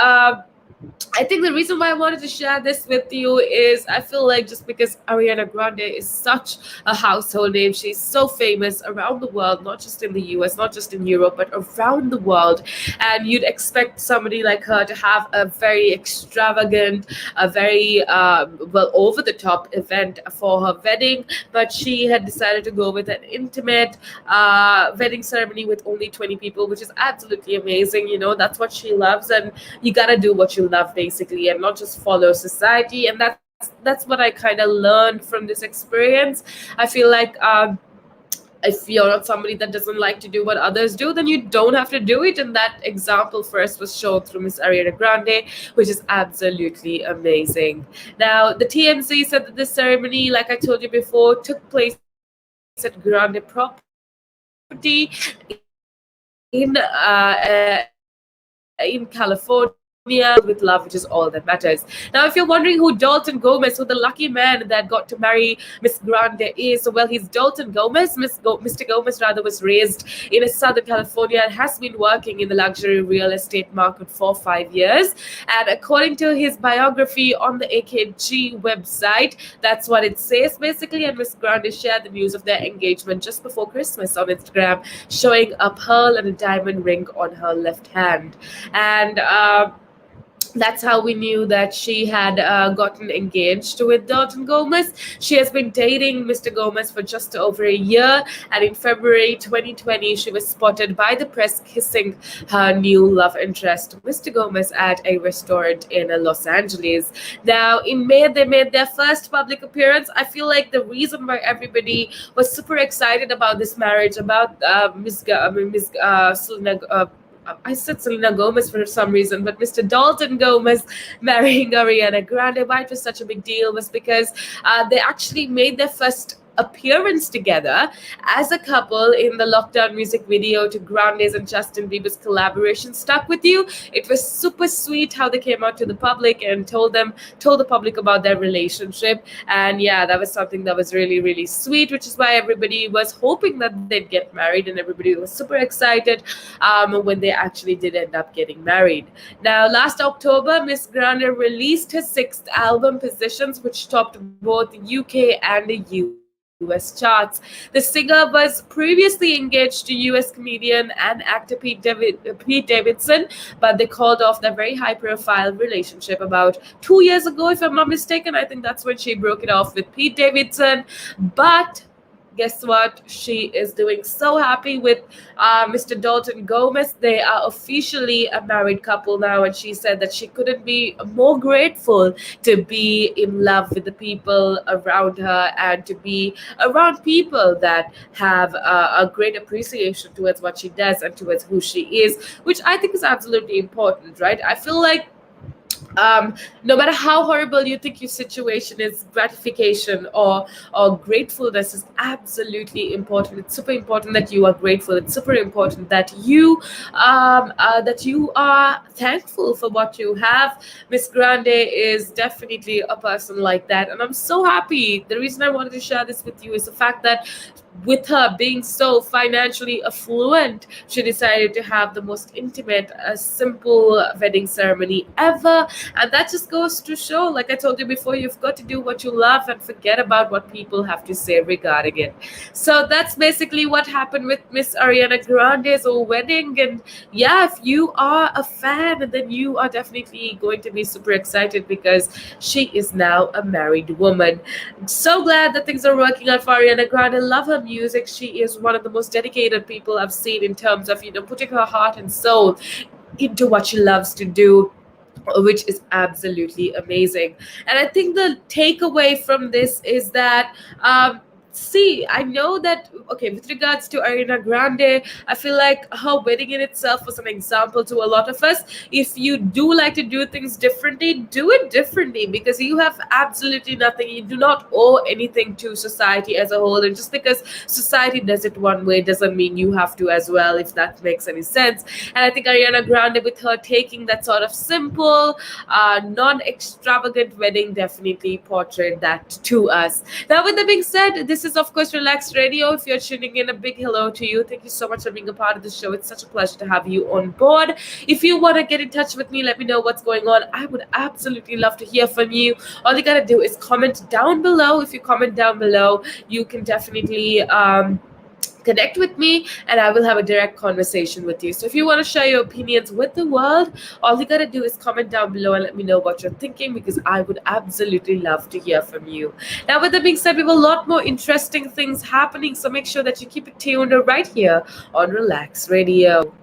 I think the reason why I wanted to share this with you is I feel like just because Ariana Grande is such a household name, she's so famous around the world, not just in the US, not just in Europe, but around the world. And you'd expect somebody like her to have a very extravagant, a very over the top event for her wedding, but she had decided to go with an intimate wedding ceremony with only 20 people, which is absolutely amazing. That's what she loves, and you gotta do what you love, basically, and not just follow society. And that's what I kind of learned from this experience. I feel like if you're not somebody that doesn't like to do what others do, then you don't have to do it. And that example first was shown through Miss Ariana Grande, which is absolutely amazing. Now, the TMZ said that this ceremony, like I told you before, took place at Grande property in California, with love, which is all that matters. Now, if you're wondering who Dalton Gomez, who the lucky man that got to marry Miss Grande is, well, he's Dalton Gomez. Mr. Gomez, rather, was raised in Southern California and has been working in the luxury real estate market for 5 years. And according to his biography on the AKG website, that's what it says, basically. And Miss Grande shared the news of their engagement just before Christmas on Instagram, showing a pearl and a diamond ring on her left hand. And that's how we knew that she had gotten engaged with Dalton Gomez. She has been dating Mr. Gomez for just over a year, and in February 2020, she was spotted by the press kissing her new love interest, Mr. Gomez, at a restaurant in Los Angeles. Now, in May, they made their first public appearance. I feel like the reason why everybody was super excited about this marriage, about Selena. I said Selena Gomez for some reason, but Mr. Dalton Gomez marrying Ariana Grande, why it was such a big deal was because they actually made their first appearance together as a couple in the lockdown music video to Grande's and Justin Bieber's collaboration stuck with you. It was super sweet how they came out to the public and told the public about their relationship. And yeah, that was something that was really, really sweet, which is why everybody was hoping that they'd get married, and everybody was super excited when they actually did end up getting married. Now, last October, Miss Grande released her sixth album, Positions, which topped both the UK and the US charts. The singer was previously engaged to US comedian and actor Pete Davidson, but they called off their very high profile relationship about 2 years ago, if I'm not mistaken. I think that's when she broke it off with Pete Davidson. But guess what? She is doing so happy with Mr. Dalton Gomez. They are officially a married couple now, and she said that she couldn't be more grateful to be in love with the people around her and to be around people that have a great appreciation towards what she does and towards who she is, which I think is absolutely important, right? I feel like no matter how horrible you think your situation is, gratification or gratefulness is absolutely important. It's super important that you are grateful. It's super important that you are thankful for what you have. Miss Grande is definitely a person like that, and I'm so happy. The reason I wanted to share this with you is the fact that with her being so financially affluent, she decided to have the most intimate, simple wedding ceremony ever. And that just goes to show, like I told you before, you've got to do what you love and forget about what people have to say regarding it. So that's basically what happened with Miss Ariana Grande's wedding. And yeah, if you are a fan, then you are definitely going to be super excited because she is now a married woman. So glad that things are working out for Ariana Grande. Love her music. She is one of the most dedicated people I've seen in terms of, putting her heart and soul into what she loves to do, which is absolutely amazing. And I think the takeaway from this is that see, I know that, okay, with regards to Ariana Grande, I feel like her wedding in itself was an example to a lot of us. If you do like to do things differently, do it differently, because you have absolutely nothing. You do not owe anything to society as a whole. And just because society does it one way doesn't mean you have to as well, if that makes any sense. And I think Ariana Grande, with her taking that sort of simple, non-extravagant wedding, definitely portrayed that to us. Now, with that being said, this is, of course, Relax Radio. If you're tuning in, a big hello to you. Thank you so much for being a part of the show. It's such a pleasure to have you on board. If you want to get in touch with me, let me know what's going on. I would absolutely love to hear from you. All you got to do is comment down below. If you comment down below, you can definitely connect with me and I will have a direct conversation with you. So if you want to share your opinions with the world, all you got to do is comment down below and let me know what you're thinking, because I would absolutely love to hear from you. Now, with that being said, we have a lot more interesting things happening, so make sure that you keep it tuned right here on Relax Radio.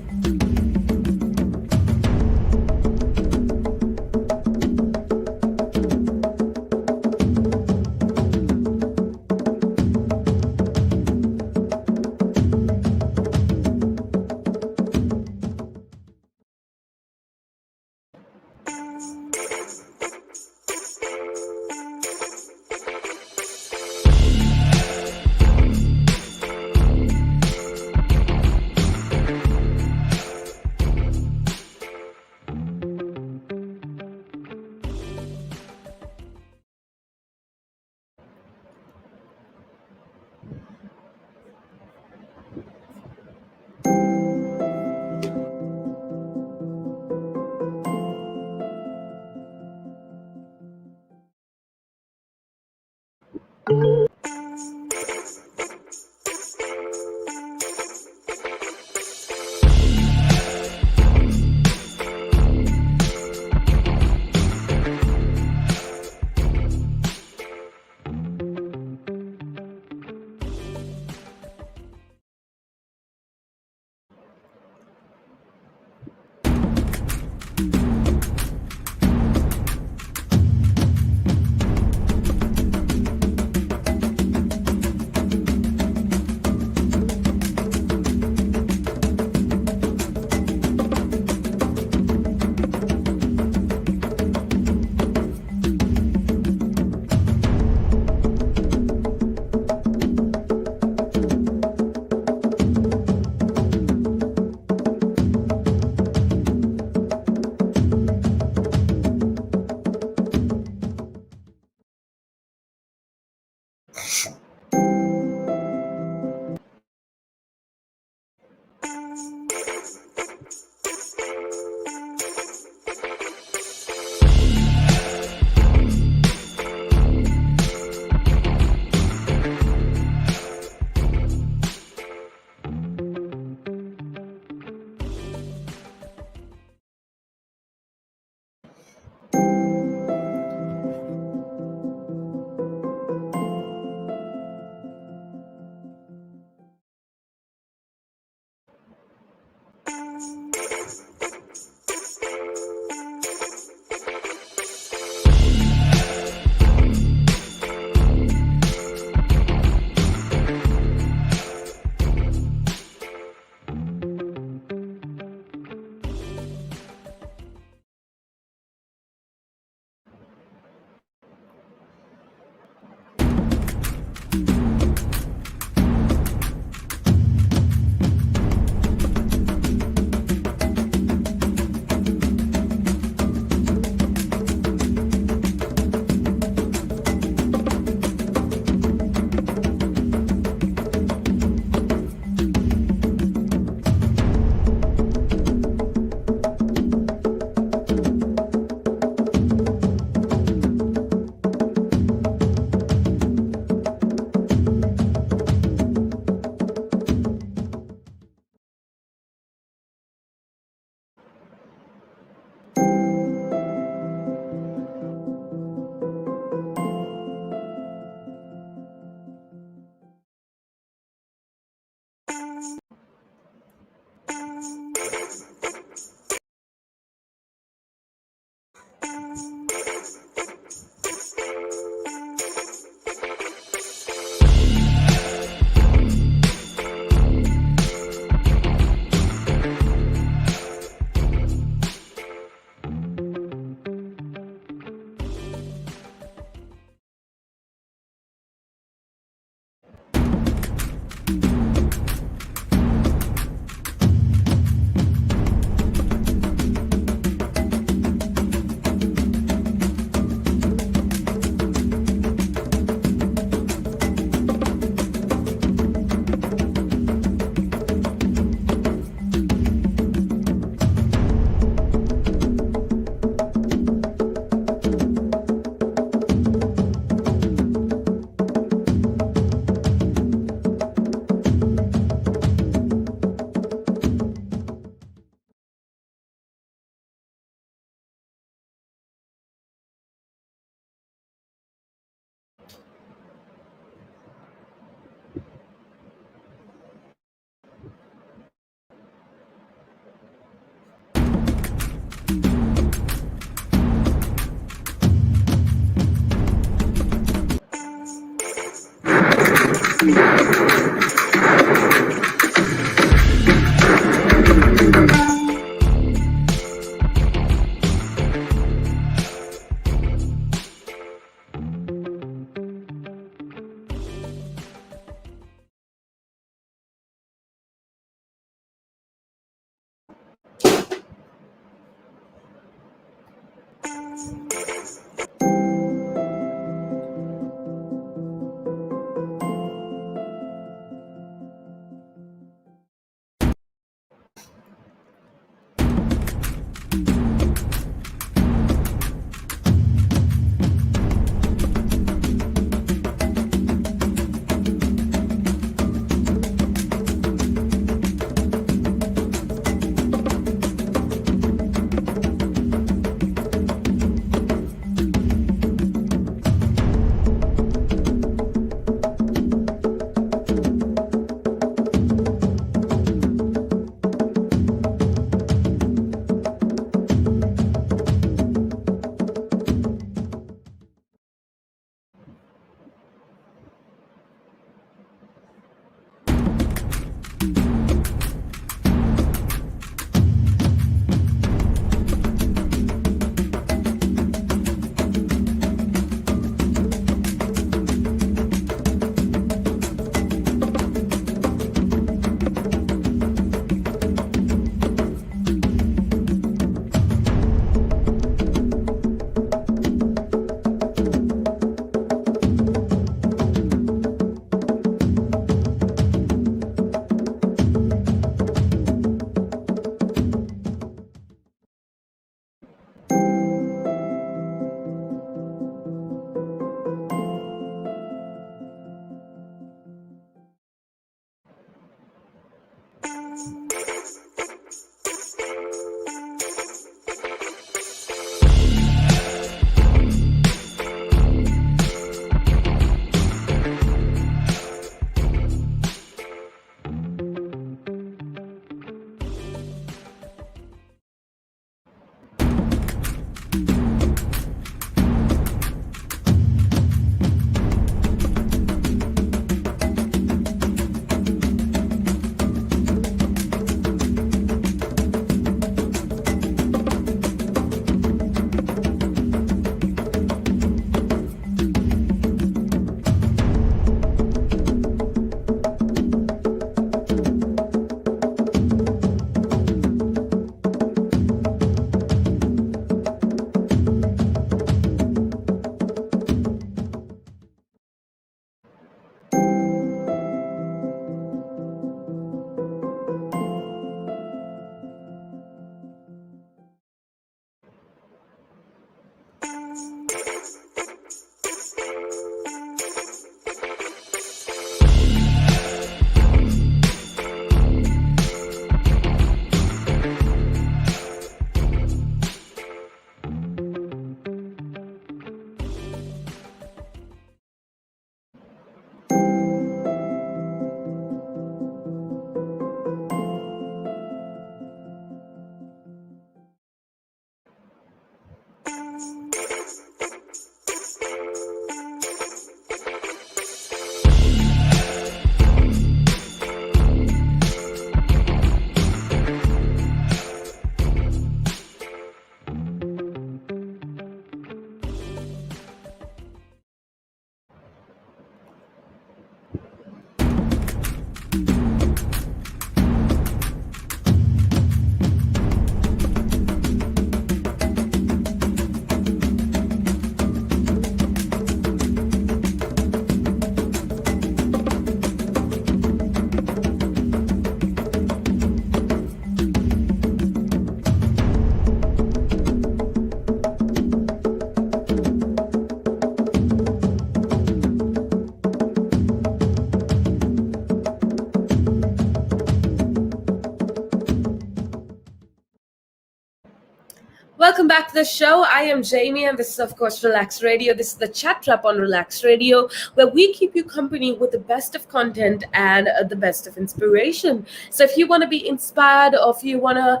Welcome back to the show. I am Jaimmy, and this is, of course, Relax Radio. This is the chat trap on Relax Radio, where we keep you company with the best of content and the best of inspiration. So, if you want to be inspired, or if you want to,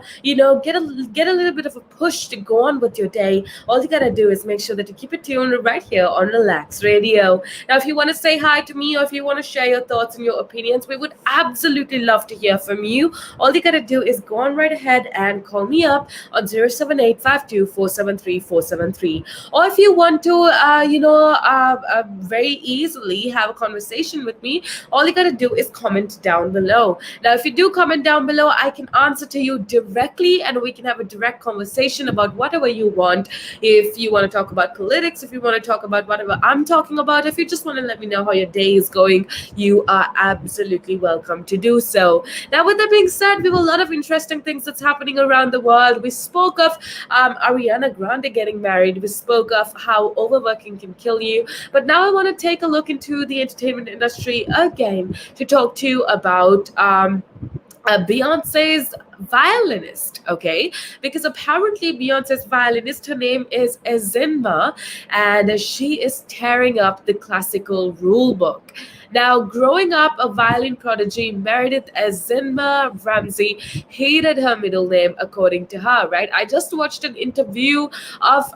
get a little bit of a push to go on with your day, all you gotta do is make sure that you keep it tuned right here on Relax Radio. Now, if you want to say hi to me, or if you want to share your thoughts and your opinions, we would absolutely love to hear from you. All you gotta do is go on right ahead and call me up on 078 052-473-473. Or if you want to, very easily have a conversation with me, all you got to do is comment down below. Now, if you do comment down below, I can answer to you directly and we can have a direct conversation about whatever you want. If you want to talk about politics, if you want to talk about whatever I'm talking about, if you just want to let me know how your day is going, you are absolutely welcome to do so. Now, with that being said, we have a lot of interesting things that's happening around the world. We spoke of Ariana Grande getting married. We spoke of how overworking can kill you. But now I want to take a look into the entertainment industry again to talk to you about Beyonce's violinist, okay? Because apparently Beyonce's violinist, her name is Ezinma, and she is tearing up the classical rule book. Now, growing up a violin prodigy, Meredith Ezinma Ramsey hated her middle name, according to her, right? I just watched an interview of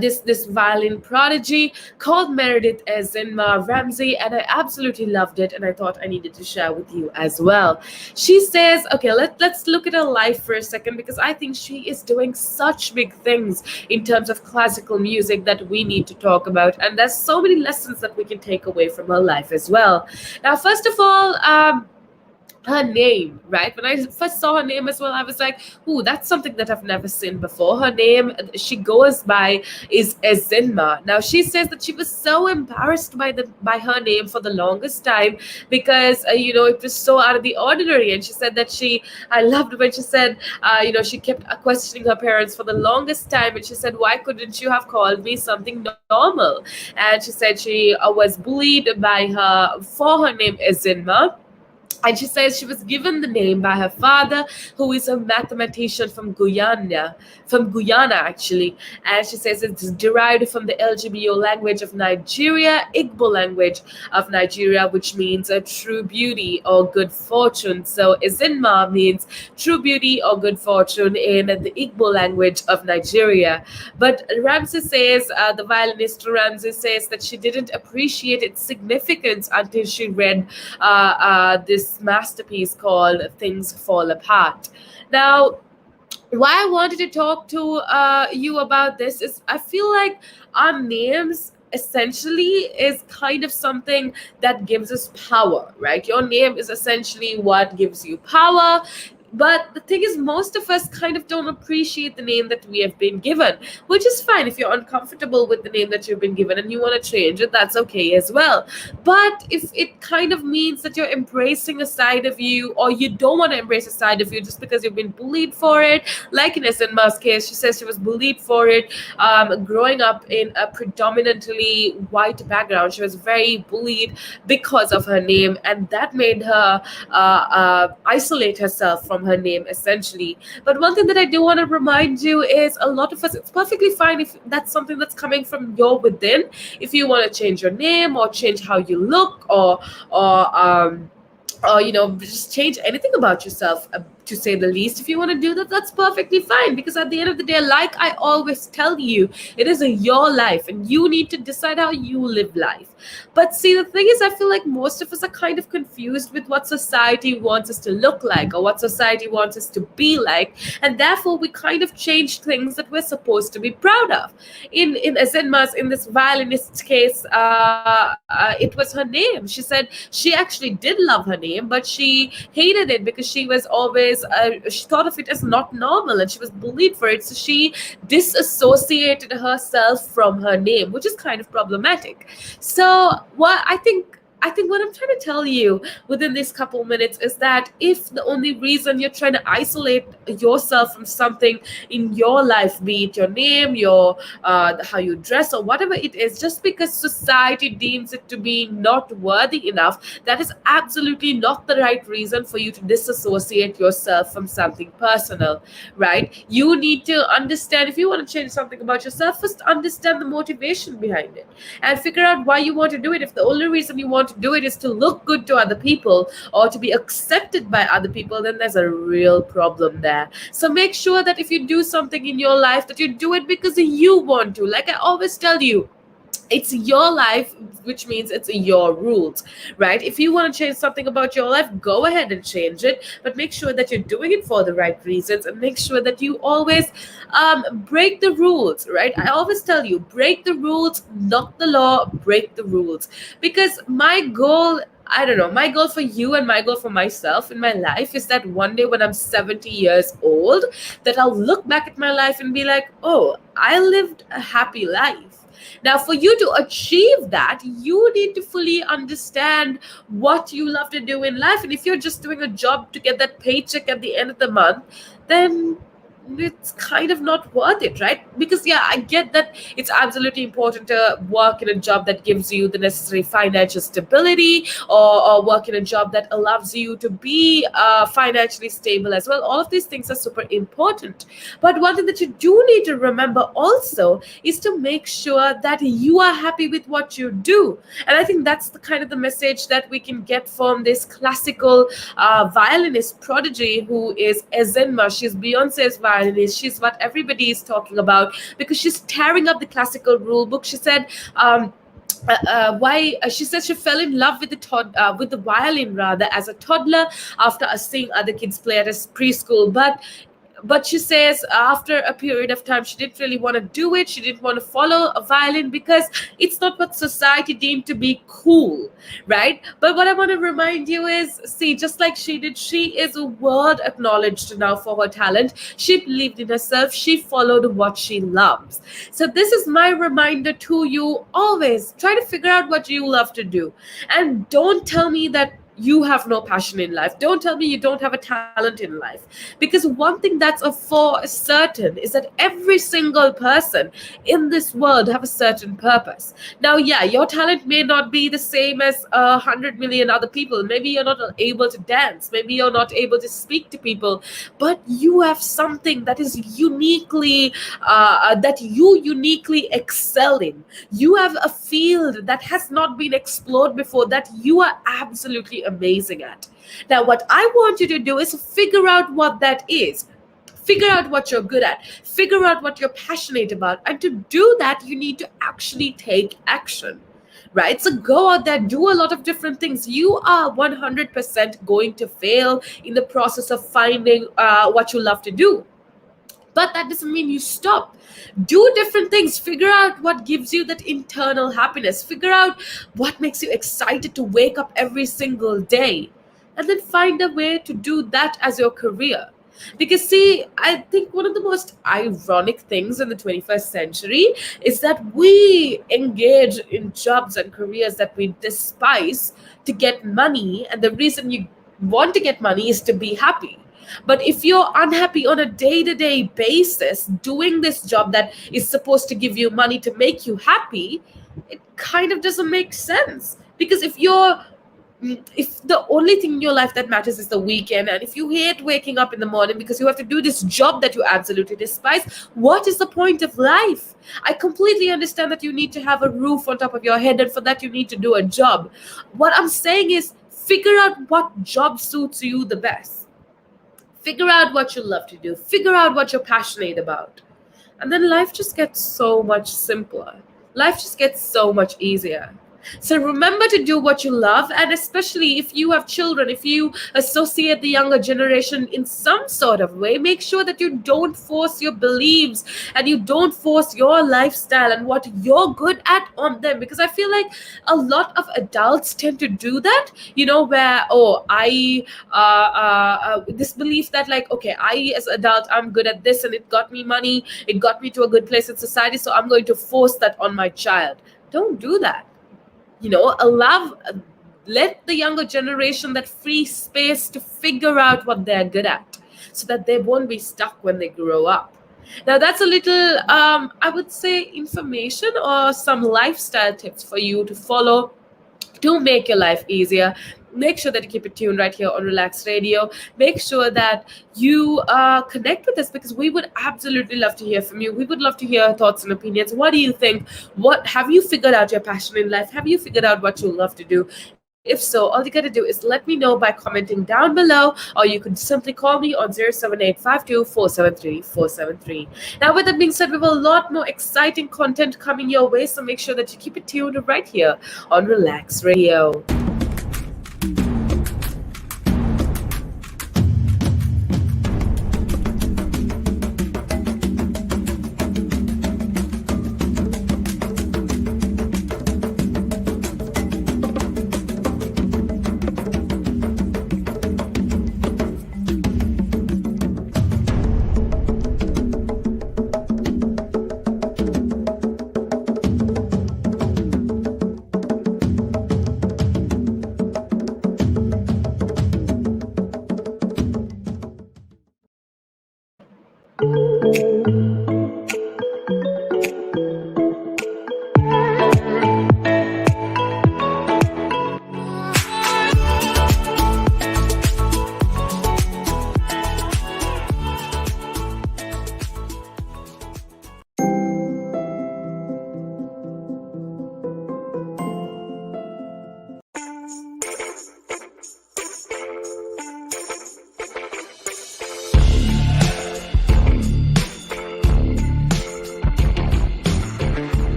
this violin prodigy called Meredith Ezinma Ramsey, and I absolutely loved it, and I thought I needed to share with you as well. She says, okay, let's look at her life for a second, because I think she is doing such big things in terms of classical music that we need to talk about, and there's so many lessons that we can take away from her life as well. Now, first of all, her name, right? When I first saw her name as well, I was like, "Ooh, that's something that I've never seen before." Her name she goes by is Ezinma. Now, she says that she was so embarrassed by her name for the longest time because it was so out of the ordinary. And she said that I loved when she said, she kept questioning her parents for the longest time, and she said, "Why couldn't you have called me something normal?" And she said she was bullied by her for her name Ezinma. And she says she was given the name by her father, who is a mathematician from Guyana actually. And she says it's derived from the LGBO language of Nigeria, Igbo language of Nigeria, which means a true beauty or good fortune. So Ezinma means true beauty or good fortune in the Igbo language of Nigeria. But the violinist Ramsey says that she didn't appreciate its significance until she read this masterpiece called Things Fall Apart. Now, why I wanted to talk to you about this is I feel like our names essentially is kind of something that gives us power, right? Your name is essentially what gives you power. But the thing is, most of us kind of don't appreciate the name that we have been given, which is fine. If you're uncomfortable with the name that you've been given and you want to change it, that's okay as well. But if it kind of means that you're embracing a side of you, or you don't want to embrace a side of you just because you've been bullied for it, like in Ezinma's case, she says she was bullied for it growing up in a predominantly white background. She was very bullied because of her name, and that made her isolate herself from her name essentially. But one thing that I do want to remind you is a lot of us, it's perfectly fine if that's something that's coming from your within. If you want to change your name or change how you look or just change anything about yourself, to say the least. If you want to do that, that's perfectly fine, because at the end of the day, like I always tell you, it is your life and you need to decide how you live life. But see, the thing is, I feel like most of us are kind of confused with what society wants us to look like or what society wants us to be like, and therefore we kind of change things that we're supposed to be proud of. In this violinist's case, it was her name. She said she actually did love her name, but she hated it because she was always she thought of it as not normal, and she was bullied for it. So she disassociated herself from her name, which is kind of problematic. So what I think what I'm trying to tell you within these couple minutes is that if the only reason you're trying to isolate yourself from something in your life, be it your name, your how you dress, or whatever it is, just because society deems it to be not worthy enough, that is absolutely not the right reason for you to disassociate yourself from something personal, right? You need to understand, if you want to change something about yourself, first understand the motivation behind it and figure out why you want to do it. If the only reason you want to do it is to look good to other people or to be accepted by other people, then there's a real problem there. So make sure that if you do something in your life, that you do it because you want to. Like I always tell you, It's your life, which means it's your rules, right? If you want to change something about your life, go ahead and change it, but make sure that you're doing it for the right reasons, and make sure that you always break the rules, right? I always tell you, break the rules, not the law, break the rules. Because my goal, I don't know, my goal for you and my goal for myself in my life is that one day when I'm 70 years old, that I'll look back at my life and be like, oh, I lived a happy life. Now, for you to achieve that, you need to fully understand what you love to do in life. And if you're just doing a job to get that paycheck at the end of the month, then it's kind of not worth it, right? Because, yeah, I get that it's absolutely important to work in a job that gives you the necessary financial stability, or work in a job that allows you to be financially stable as well. All of these things are super important. But one thing that you do need to remember also is to make sure that you are happy with what you do. And I think that's the kind of the message that we can get from this classical violinist prodigy who is Ezenma. She's Beyonce's violinist. She's what everybody is talking about because she's tearing up the classical rule book. She said, why she says she fell in love with with the violin rather as a toddler after seeing other kids play at a preschool, but she says after a period of time she didn't really want to do it. She didn't want to follow a violin because it's not what society deemed to be cool, right? But what I want to remind you is, see, just like she did, she is a world acknowledged now for her talent. She believed in herself. She followed what she loves. So this is my reminder to you: always try to figure out what you love to do, and don't tell me that you have no passion in life. Don't tell me you don't have a talent in life. Because one thing that's for certain is that every single person in this world have a certain purpose. Now, yeah, your talent may not be the same as 100 million other people. Maybe you're not able to dance. Maybe you're not able to speak to people. But you have something that is uniquely, that you uniquely excel in. You have a field that has not been explored before that you are absolutely amazing at. Now, what I want you to do is figure out what that is. Figure out what you're good at. Figure out what you're passionate about. And to do that, you need to actually take action. Right? So go out there, do a lot of different things. You are 100% going to fail in the process of finding what you love to do. But that doesn't mean you stop. Do different things. Figure out what gives you that internal happiness. Figure out what makes you excited to wake up every single day. And then find a way to do that as your career. Because, see, I think one of the most ironic things in the 21st century is that we engage in jobs and careers that we despise to get money. And the reason you want to get money is to be happy. But if you're unhappy on a day to day basis doing this job that is supposed to give you money to make you happy, it kind of doesn't make sense. Because if the only thing in your life that matters is the weekend, and if you hate waking up in the morning because you have to do this job that you absolutely despise, what is the point of life? I completely understand that you need to have a roof on top of your head, and for that you need to do a job. What I'm saying is, figure out what job suits you the best. Figure out what you love to do. Figure out what you're passionate about. And then life just gets so much simpler. Life just gets so much easier. So remember to do what you love, and especially if you have children, if you associate the younger generation in some sort of way, make sure that you don't force your beliefs and you don't force your lifestyle and what you're good at on them. Because I feel like a lot of adults tend to do that, where, this belief that, like, okay, I as an adult, I'm good at this and it got me money, it got me to a good place in society, so I'm going to force that on my child. Don't do that. Let the younger generation that free space to figure out what they're good at, so that they won't be stuck when they grow up. Now, that's a little, I would say, information or some lifestyle tips for you to follow to make your life easier. Make sure that you keep it tuned right here on Relax Radio. Make sure that you connect with us, because we would absolutely love to hear from you. We would love to hear your thoughts and opinions. What do you think? What have you figured out your passion in life? Have you figured out what you love to do? If so, all you gotta do is let me know by commenting down below, or you can simply call me on 07852 Now, with that being said, we have a lot more exciting content coming your way, so make sure that you keep it tuned right here on Relax Radio.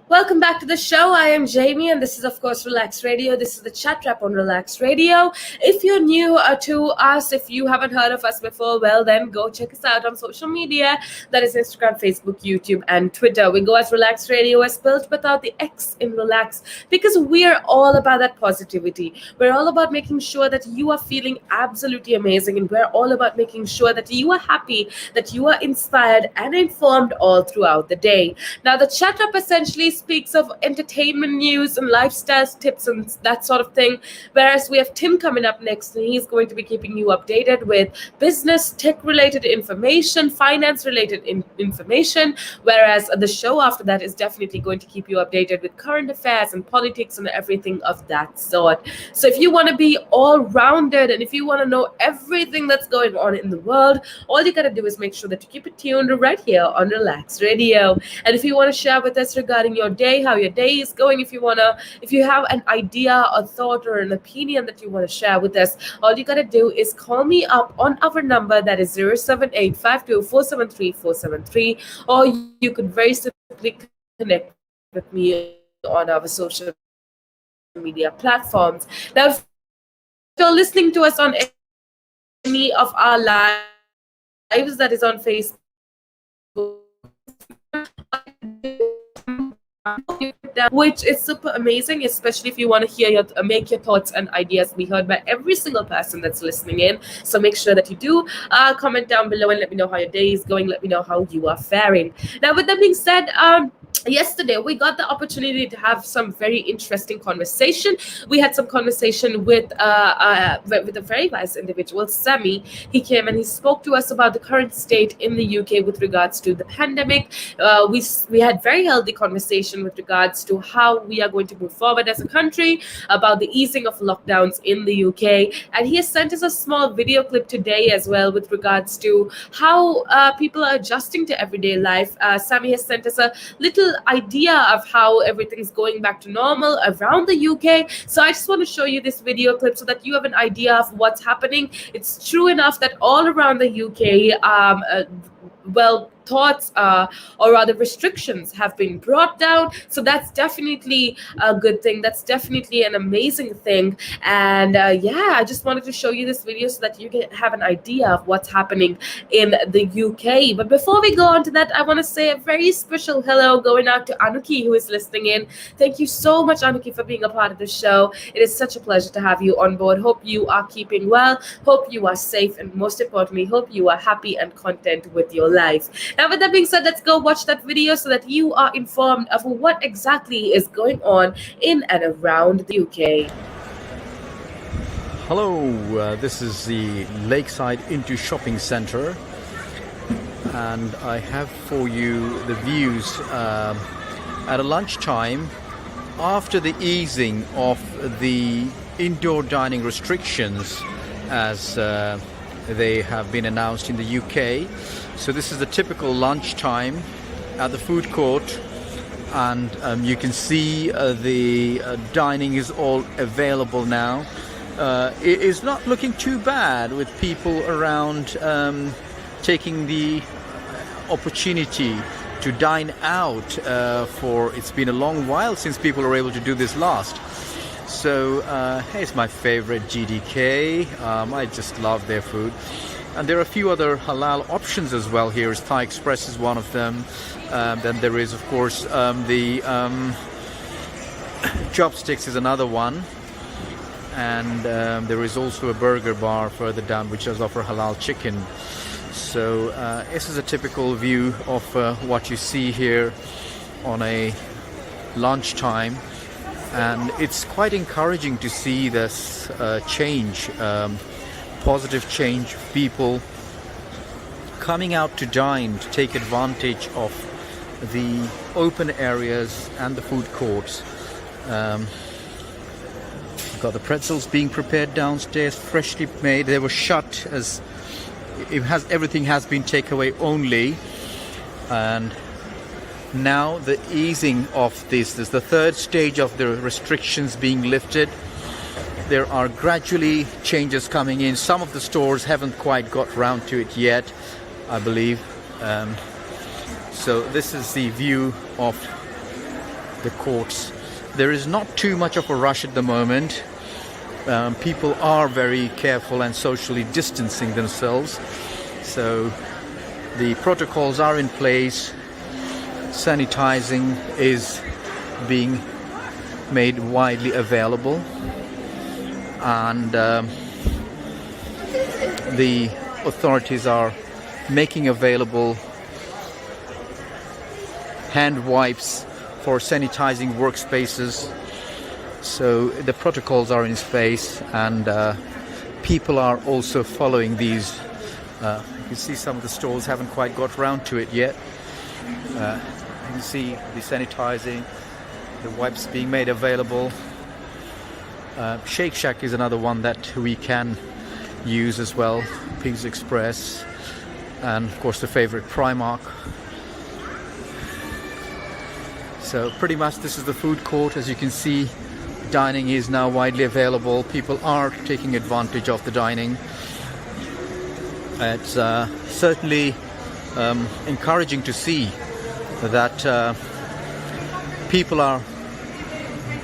Welcome back to the show. I am Jamie, and this is, of course, Relax Radio. This is the chat wrap on Relax Radio. If you're new to us, if you haven't heard of us before, well, then go check us out on social media. That is Instagram, Facebook, YouTube, and Twitter. We go as Relax Radio, as spelled without the X in Relax, because we are all about that positivity. We're all about making sure that you are feeling absolutely amazing, and we're all about making sure that you are happy, that you are inspired and informed all throughout the day. Now, the chat up essentially speaks of entertainment news and lifestyle tips and that sort of thing, whereas we have Tim coming up next, and he's going to be keeping you updated with business, tech-related information, finance-related information, whereas the show after that is definitely going to keep you updated with current affairs and politics and everything of that sort. So if you want to be all-rounded and if you want to know everything that's going on in the world, all you got to do is make sure that you keep it tuned right here on Relax Radio. And if you want to share with us regarding your day, how your day is going, if you have an idea, a thought, or an opinion that you want to share with us, all you gotta do is call me up on our number, that is 07852473473, or you could very simply connect with me on our social media platforms. Now, if you're listening to us on any of our lives, that is on Facebook, which is super amazing, especially if you want to make your thoughts and ideas be heard by every single person that's listening in. So make sure that you do comment down below and let me know how your day is going. Let me know how you are faring. Now, with that being said, yesterday we got the opportunity to have some very interesting conversation. We had some conversation with a very wise individual, Sammy. He came and he spoke to us about the current state in the UK with regards to the pandemic. We had very healthy conversation with regards to how we are going to move forward as a country, about the easing of lockdowns in the UK, and he has sent us a small video clip today as well with regards to how people are adjusting to everyday life. Sammy has sent us a little idea of how everything's going back to normal around the UK. So I just want to show you this video clip so that you have an idea of what's happening. It's true enough that all around the UK, thoughts or rather restrictions have been brought down. So that's definitely a good thing. That's definitely an amazing thing. And I just wanted to show you this video so that you can have an idea of what's happening in the UK. But before we go on to that, I want to say a very special hello going out to Anuki, who is listening in. Thank you so much, Anuki, for being a part of the show. It is such a pleasure to have you on board. Hope you are keeping well. Hope you are safe. And most importantly, hope you are happy and content with your life. Now, with that being said, let's go watch that video so that you are informed of what exactly is going on in and around the UK. Hello, this is the Lakeside Into Shopping Centre, and I have for you the views at a lunchtime after the easing of the indoor dining restrictions as they have been announced in the UK. So this is the typical lunchtime at the food court, and you can see the dining is all available now. It is not looking too bad with people around taking the opportunity to dine out for it's been a long while since people were able to do this last. So it's my favorite GDK. I just love their food. And there are a few other halal options as well here. Thai Express is one of them. Then there is, of course, the Chopsticks is another one. And there is also a burger bar further down which does offer halal chicken. So this is a typical view of what you see here on a lunchtime. And it's quite encouraging to see this change. Positive change, people coming out to dine, to take advantage of the open areas and the food courts. We've got the pretzels being prepared downstairs, freshly made. They were shut as everything has been takeaway only, and now the easing of this is the third stage of the restrictions being lifted. There are gradually changes coming in. Some of the stores haven't quite got round to it yet, I believe. So this is the view of the courts. There is not too much of a rush at the moment. People are very careful and socially distancing themselves. So the protocols are in place. Sanitizing is being made widely available, and the authorities are making available hand wipes for sanitizing workspaces. So the protocols are in place, and people are also following these. You can see some of the stores haven't quite got around to it yet. You can see the sanitizing, the wipes being made available. Shake Shack is another one that we can use as well. Pizza Express, and of course the favorite Primark. So pretty much this is the food court. As you can see, dining is now widely available. People are taking advantage of the dining. It's certainly encouraging to see that people are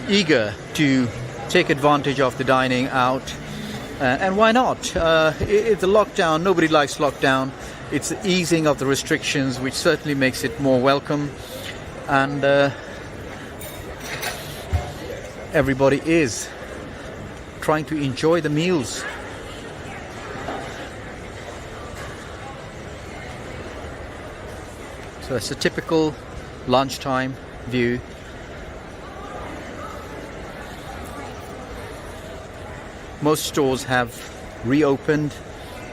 eager to take advantage of the dining out. And why not? It's a lockdown. Nobody likes lockdown. It's the easing of the restrictions, which certainly makes it more welcome. And everybody is trying to enjoy the meals. So it's a typical lunchtime view. Most stores have reopened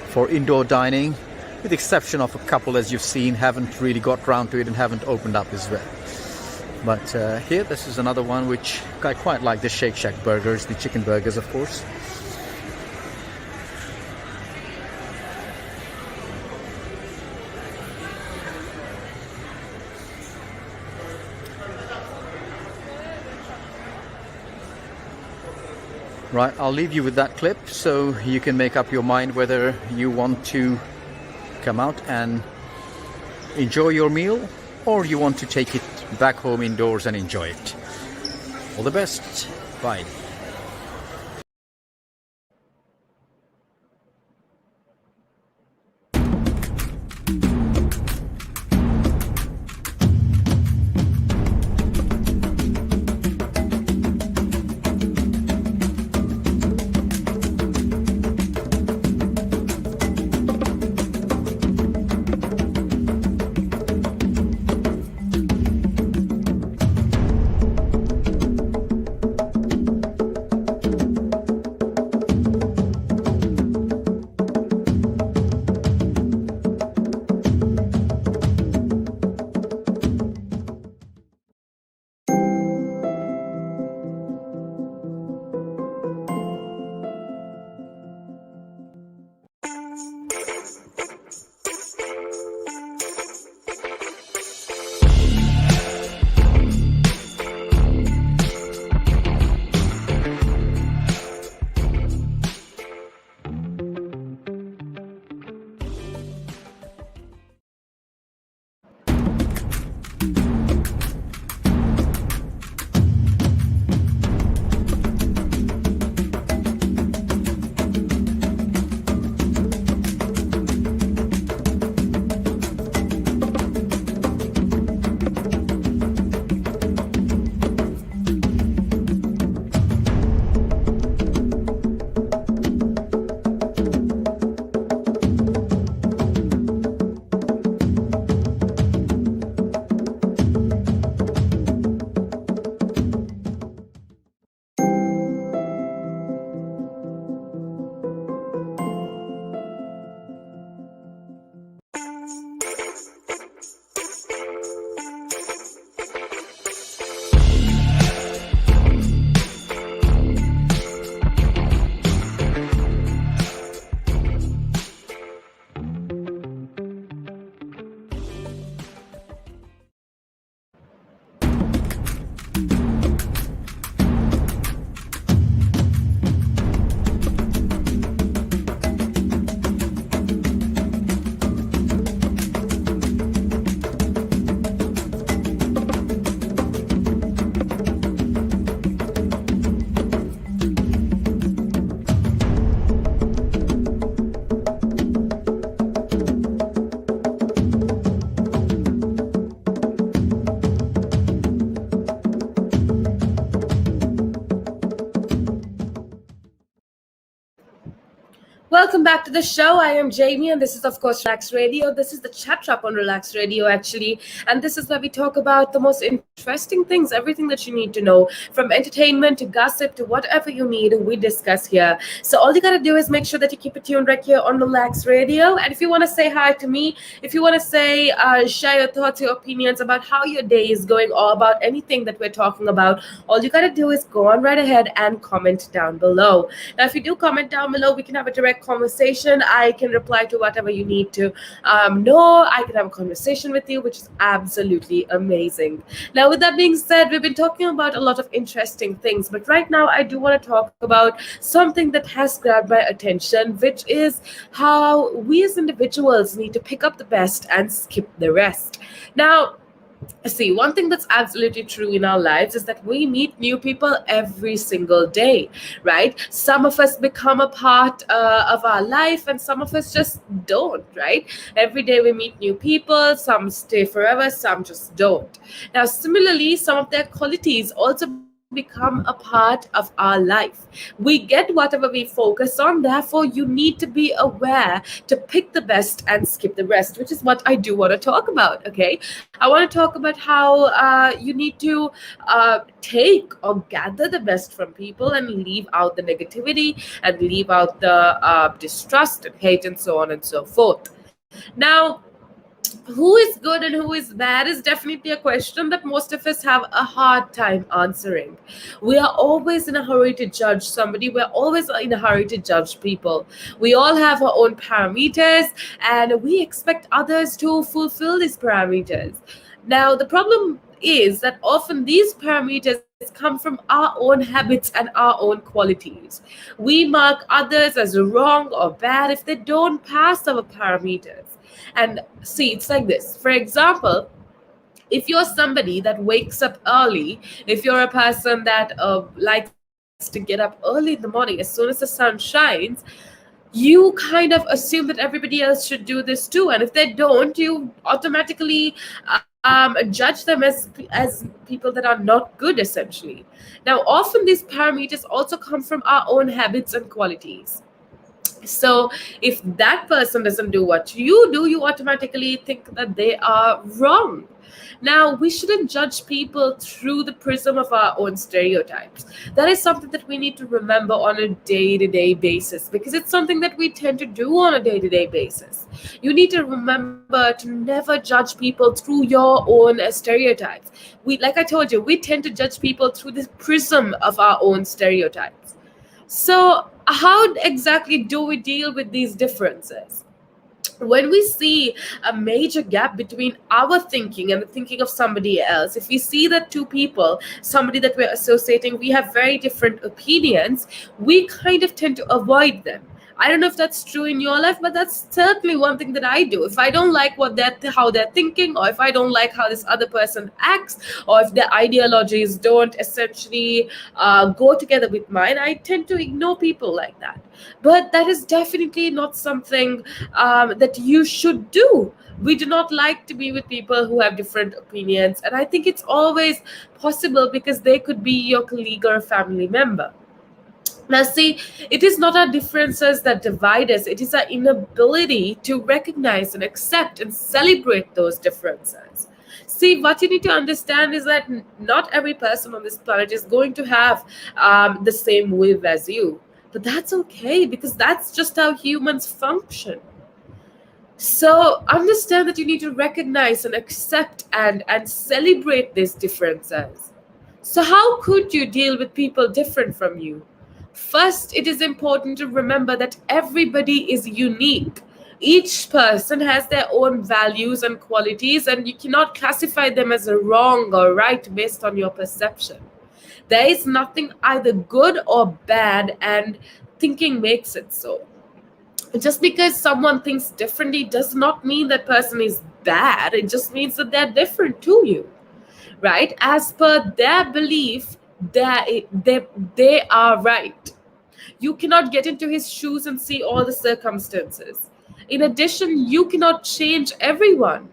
for indoor dining, with the exception of a couple, as you've seen, haven't really got round to it and haven't opened up as well. But here, this is another one which I quite like, the Shake Shack burgers, the chicken burgers, of course. Right, I'll leave you with that clip so you can make up your mind whether you want to come out and enjoy your meal, or you want to take it back home indoors and enjoy it. All the best. Bye. Welcome back to the show. I am Jamie, and this is, of course, Relax Radio. This is the chat trap on Relax Radio, actually. And this is where we talk about the most interesting things, everything that you need to know, from entertainment to gossip to whatever you need, we discuss here. So, all you got to do is make sure that you keep it tuned right here on Relax Radio. And if you want to say hi to me, if you want to say, share your thoughts, your opinions about how your day is going, or about anything that we're talking about, all you got to do is go on right ahead and comment down below. Now, if you do comment down below, we can have a direct conversation. I can reply to whatever you need to know. I can have a conversation with you, which is absolutely amazing. Now, with that being said, we've been talking about a lot of interesting things, but right now I do want to talk about something that has grabbed my attention, which is how we as individuals need to pick up the best and skip the rest. Now, see, one thing that's absolutely true in our lives is that we meet new people every single day, right? Some of us become a part of our life, and some of us just don't, right? Every day we meet new people, some stay forever, some just don't. Now, similarly, some of their qualities also become a part of our life. We get whatever we focus on, therefore, you need to be aware to pick the best and skip the rest, which is what I do want to talk about. Okay, I want to talk about how you need to take or gather the best from people and leave out the negativity and leave out the distrust and hate and so on and so forth. Now, who is good and who is bad is definitely a question that most of us have a hard time answering. We are always in a hurry to judge somebody. We're always in a hurry to judge people. We all have our own parameters, and we expect others to fulfill these parameters. Now, the problem is that often these parameters come from our own habits and our own qualities. We mark others as wrong or bad if they don't pass our parameters. And see, it's like this. For example, if you're somebody that wakes up early, if you're a person that likes to get up early in the morning as soon as the sun shines, you kind of assume that everybody else should do this too. And if they don't, you automatically judge them as people that are not good, essentially. Now, often these parameters also come from our own habits and qualities. So if that person doesn't do what you do, you automatically think that they are wrong. Now, we shouldn't judge people through the prism of our own stereotypes. That is something that we need to remember on a day-to-day basis, because it's something that we tend to do on a day-to-day basis. You need to remember to never judge people through your own stereotypes. Like I told you, we tend to judge people through the prism of our own stereotypes. So, how exactly do we deal with these differences? When we see a major gap between our thinking and the thinking of somebody else, if we see that two people, somebody that we're associating, we have very different opinions, we kind of tend to avoid them. I don't know if that's true in your life, but that's certainly one thing that I do. If I don't like how they're thinking, or if I don't like how this other person acts, or if their ideologies don't essentially go together with mine, I tend to ignore people like that. But that is definitely not something that you should do. We do not like to be with people who have different opinions, and I think it's always possible because they could be your colleague or a family member. Now, see, it is not our differences that divide us. It is our inability to recognize and accept and celebrate those differences. See, what you need to understand is that not every person on this planet is going to have the same will as you. But that's okay, because that's just how humans function. So understand that you need to recognize and accept and celebrate these differences. So how could you deal with people different from you? First, it is important to remember that everybody is unique. Each person has their own values and qualities, and you cannot classify them as a wrong or right based on your perception. There is nothing either good or bad, and thinking makes it so. Just because someone thinks differently does not mean that person is bad. It just means that they're different to you, right? As per their belief, they are right. You cannot get into his shoes and see all the circumstances. In addition, you cannot change everyone.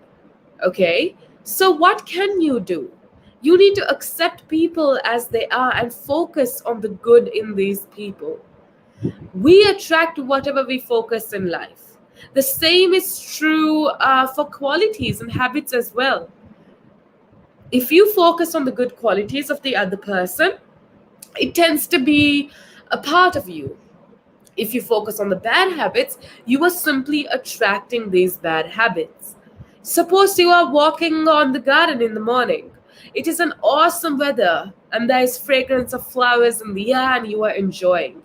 Okay? So what can you do? You need to accept people as they are and focus on the good in these people. We attract whatever we focus in life. The same is true for qualities and habits as well. If you focus on the good qualities of the other person, it tends to be a part of you. If you focus on the bad habits, you are simply attracting these bad habits. Suppose you are walking on the garden in the morning. It is an awesome weather and there is fragrance of flowers in the air and you are enjoying.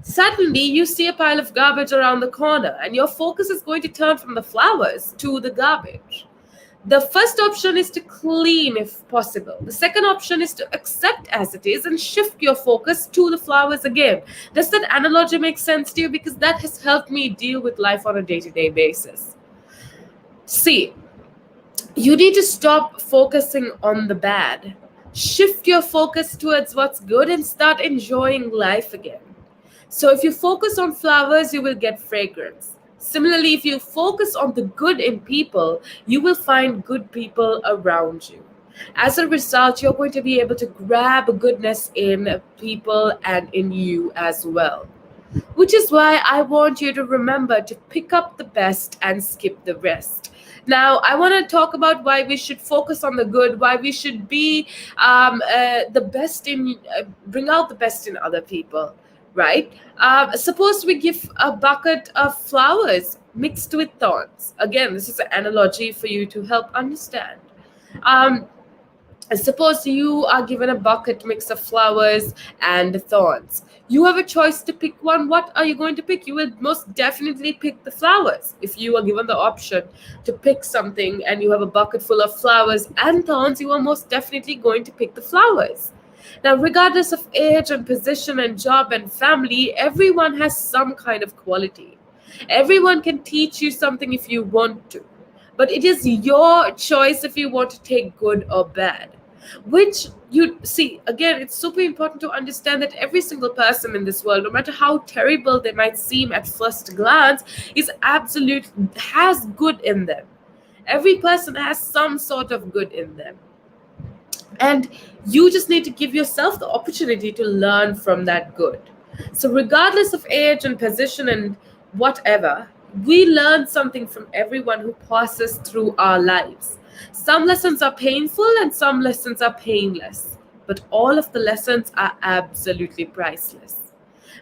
Suddenly, you see a pile of garbage around the corner, and your focus is going to turn from the flowers to the garbage. The first option is to clean if possible. The second option is to accept as it is and shift your focus to the flowers again. Does that analogy make sense to you? Because that has helped me deal with life on a day to day basis. See, you need to stop focusing on the bad. Shift your focus towards what's good and start enjoying life again. So if you focus on flowers, you will get fragrance. Similarly, if you focus on the good in people, you will find good people around you. As a result, you're going to be able to grab goodness in people and in you as well. Which is why I want you to remember to pick up the best and skip the rest. Now, I want to talk about why we should focus on the good, why we should be the best in, bring out the best in other people, right? Suppose we give a bucket of flowers mixed with thorns. Again, this is an analogy for you to help understand. Um, Suppose you are given a bucket mix of flowers and thorns. You have a choice to pick one. What are you going to pick? You will most definitely pick the flowers. If you are given the option to pick something and you have a bucket full of flowers and thorns, you are most definitely going to pick the flowers. Now, regardless of age and position and job and family, everyone has some kind of quality. Everyone can teach you something if you want to. But it is your choice if you want to take good or bad. Which you see, again, it's super important to understand that every single person in this world, no matter how terrible they might seem at first glance, is absolute, has good in them. Every person has some sort of good in them. And you just need to give yourself the opportunity to learn from that good. So, regardless of age and position and whatever, we learn something from everyone who passes through our lives. Some lessons are painful and some lessons are painless, but all of the lessons are absolutely priceless.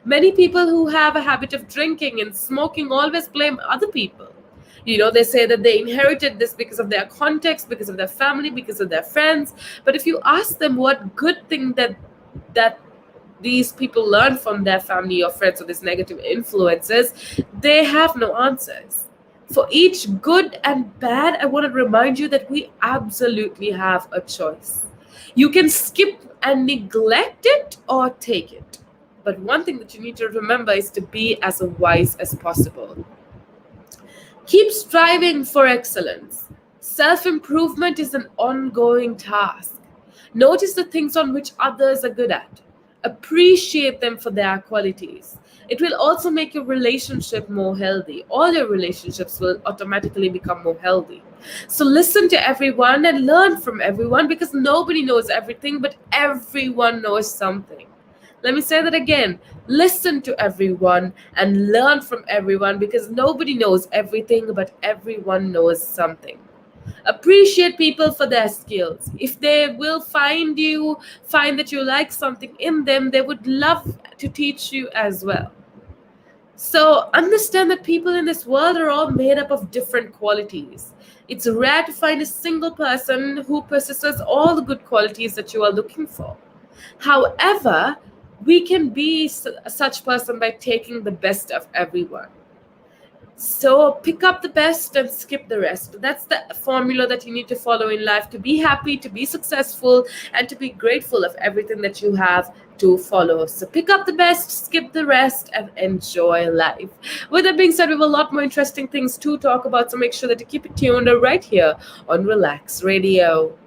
Many people who have a habit of drinking and smoking always blame other people. They say that they inherited this because of their context, because of their family, because of their friends. But if you ask them what good thing that these people learn from their family or friends or these negative influences, they have no answers. For each good and bad, I want to remind you that we absolutely have a choice. You can skip and neglect it or take it. But one thing that you need to remember is to be as wise as possible. Keep striving for excellence. Self-improvement is an ongoing task. Notice the things on which others are good at. Appreciate them for their qualities. It will also make your relationship more healthy. All your relationships will automatically become more healthy. So listen to everyone and learn from everyone, because nobody knows everything, but everyone knows something. Let me say that again. Listen to everyone and learn from everyone, because nobody knows everything, but everyone knows something. Appreciate people for their skills. If they will find that you like something in them, they would love to teach you as well. So understand that people in this world are all made up of different qualities. It's rare to find a single person who possesses all the good qualities that you are looking for. However, we can be such person by taking the best of everyone. So pick up the best and skip the rest. That's the formula that you need to follow in life to be happy, to be successful, and to be grateful of everything that you have to follow. So pick up the best, skip the rest, and enjoy life. With that being said, we have a lot more interesting things to talk about. So make sure that you keep it tuned right here on Relax Radio.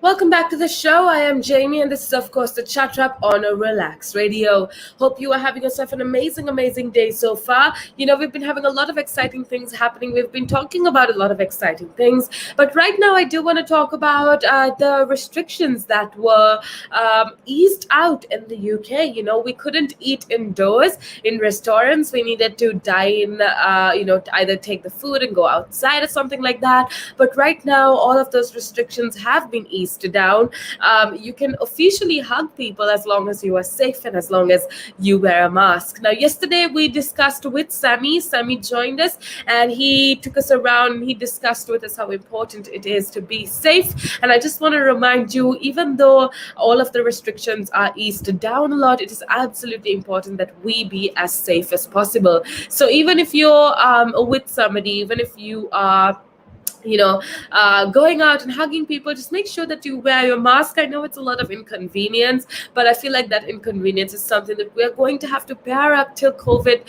Welcome back to the show. I am Jamie, and this is, of course, the Chat Wrap on a Relax Radio. Hope you are having yourself an amazing, amazing day so far. You know, we've been having a lot of exciting things happening. We've been talking about a lot of exciting things. But right now, I do want to talk about the restrictions that were eased out in the UK. You know, we couldn't eat indoors in restaurants. We needed to dine, either take the food and go outside or something like that. But right now, all of those restrictions have been eased down. You can officially hug people as long as you are safe and as long as you wear a mask. Now, yesterday we discussed with Sammy. Sammy joined us and he took us around. He discussed with us how important it is to be safe. And I just want to remind you, even though all of the restrictions are eased down a lot, it is absolutely important that we be as safe as possible. So even if you're with somebody, even if you are going out and hugging people, just make sure that you wear your mask. I know it's a lot of inconvenience, but I feel like that inconvenience is something that we're going to have to bear up till COVID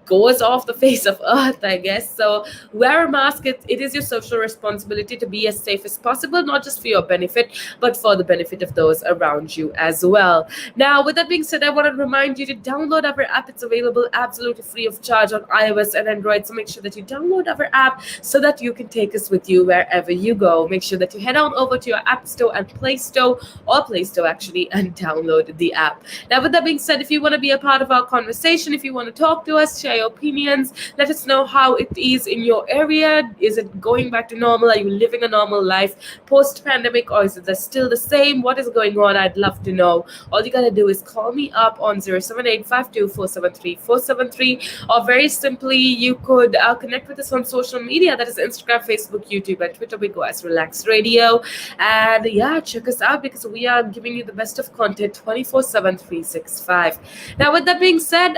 goes off the face of earth, I guess. So wear a mask. It is your social responsibility to be as safe as possible, not just for your benefit, but for the benefit of those around you as well. Now, with that being said, I want to remind you to download our app. It's available absolutely free of charge on iOS and Android. So make sure that you download our app so that you can take us with you wherever you go. Make sure that you head on over to your App Store and Play Store, or Play Store actually, and download the app. Now, with that being said, if you want to be a part of our conversation, if you want to talk to us, share your opinions, let us know how it is in your area. Is it going back to normal? Are you living a normal life post-pandemic, or is it still the same? What is going on? I'd love to know. All you gotta do is call me up on 07852473473, or very simply, you could connect with us on social media. That is Instagram, Facebook, YouTube, and Twitter. We go as Relax Radio. And yeah, check us out because we are giving you the best of content 24/7, 365. Now, with that being said,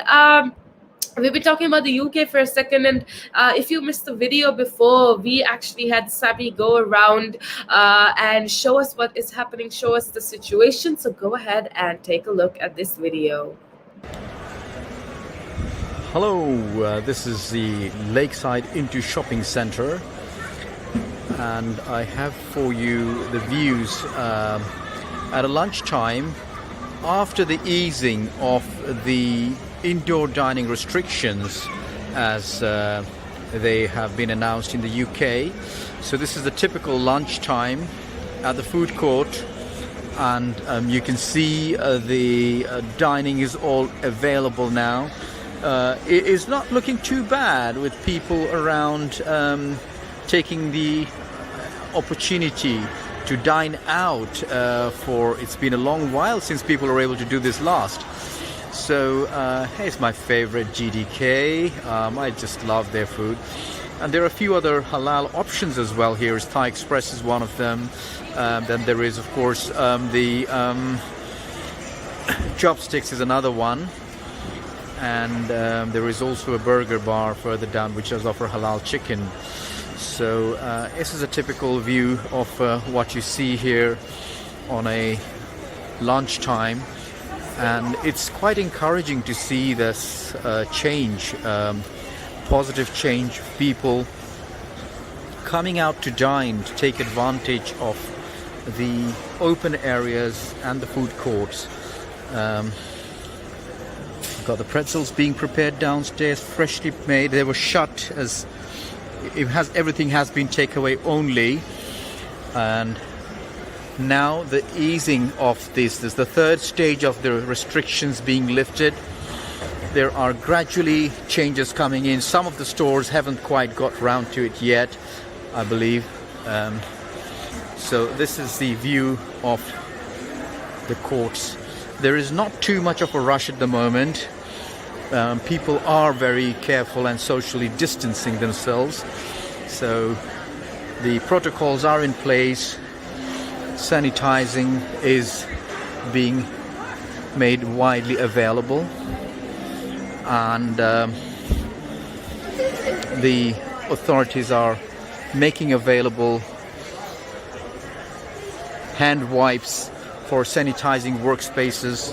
we've been talking about the UK for a second, and if you missed the video before, we actually had Sammy go around and show us what is happening, show us the situation. So go ahead and take a look at this video. Hello, this is the Lakeside Into Shopping Centre, and I have for you the views at a lunchtime after the easing of the indoor dining restrictions as they have been announced in the UK. So this is the typical lunchtime at the food court, and you can see the dining is all available now. It is not looking too bad with people around taking the opportunity to dine out for it's been a long while since people were able to do this last. So here's my favorite GDK. I just love their food, and there are a few other halal options as well. Here, Thai Express is one of them. Then there is, of course, the chopsticks is another one, and there is also a burger bar further down which does offer halal chicken. So this is a typical view of what you see here on a lunchtime. And it's quite encouraging to see this change, positive change, people coming out to dine, to take advantage of the open areas and the food courts. Got the pretzels being prepared downstairs, freshly made. They were shut as everything has been takeaway only, and now the easing of this is the third stage of the restrictions being lifted. There are gradually changes coming in. Some of the stores haven't quite got round to it yet, I believe. So this is the view of the courts. There is not too much of a rush at the moment. People are very careful and socially distancing themselves. So the protocols are in place. Sanitizing is being made widely available, and the authorities are making available hand wipes for sanitizing workspaces.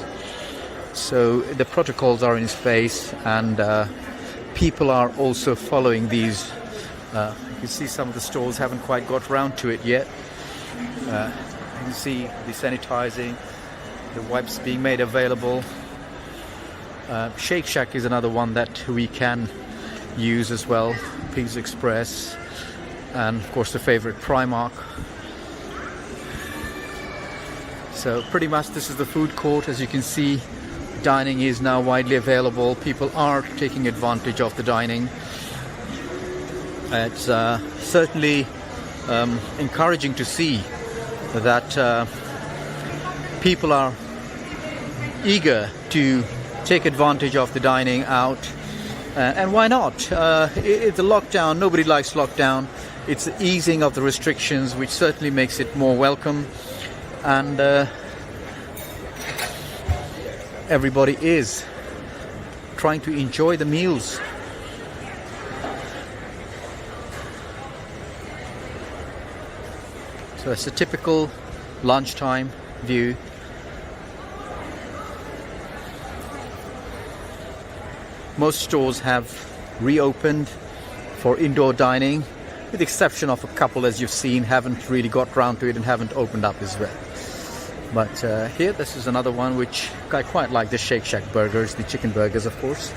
So the protocols are in place, and people are also following these. You can see some of the stores haven't quite got round to it yet. You can see the sanitizing, the wipes being made available. Shake Shack is another one that we can use as well. Pizza Express, and of course the favorite Primark. So pretty much this is the food court. As you can see, dining is now widely available. People are taking advantage of the dining. It's certainly encouraging to see that people are eager to take advantage of the dining out. And why not? It's a lockdown. Nobody likes lockdown. It's the easing of the restrictions, which certainly makes it more welcome. And everybody is trying to enjoy the meals. So it's a typical lunchtime view. Most stores have reopened for indoor dining, with the exception of a couple, as you've seen, haven't really got round to it and haven't opened up as well. But here, this is another one which I quite like, the Shake Shack burgers, the chicken burgers, of course.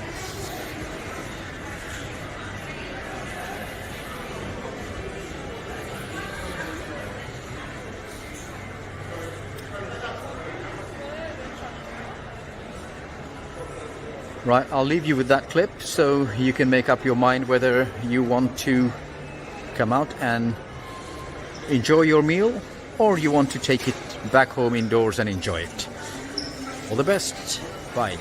Right, I'll leave you with that clip so you can make up your mind whether you want to come out and enjoy your meal or you want to take it back home indoors and enjoy it. All the best. Bye.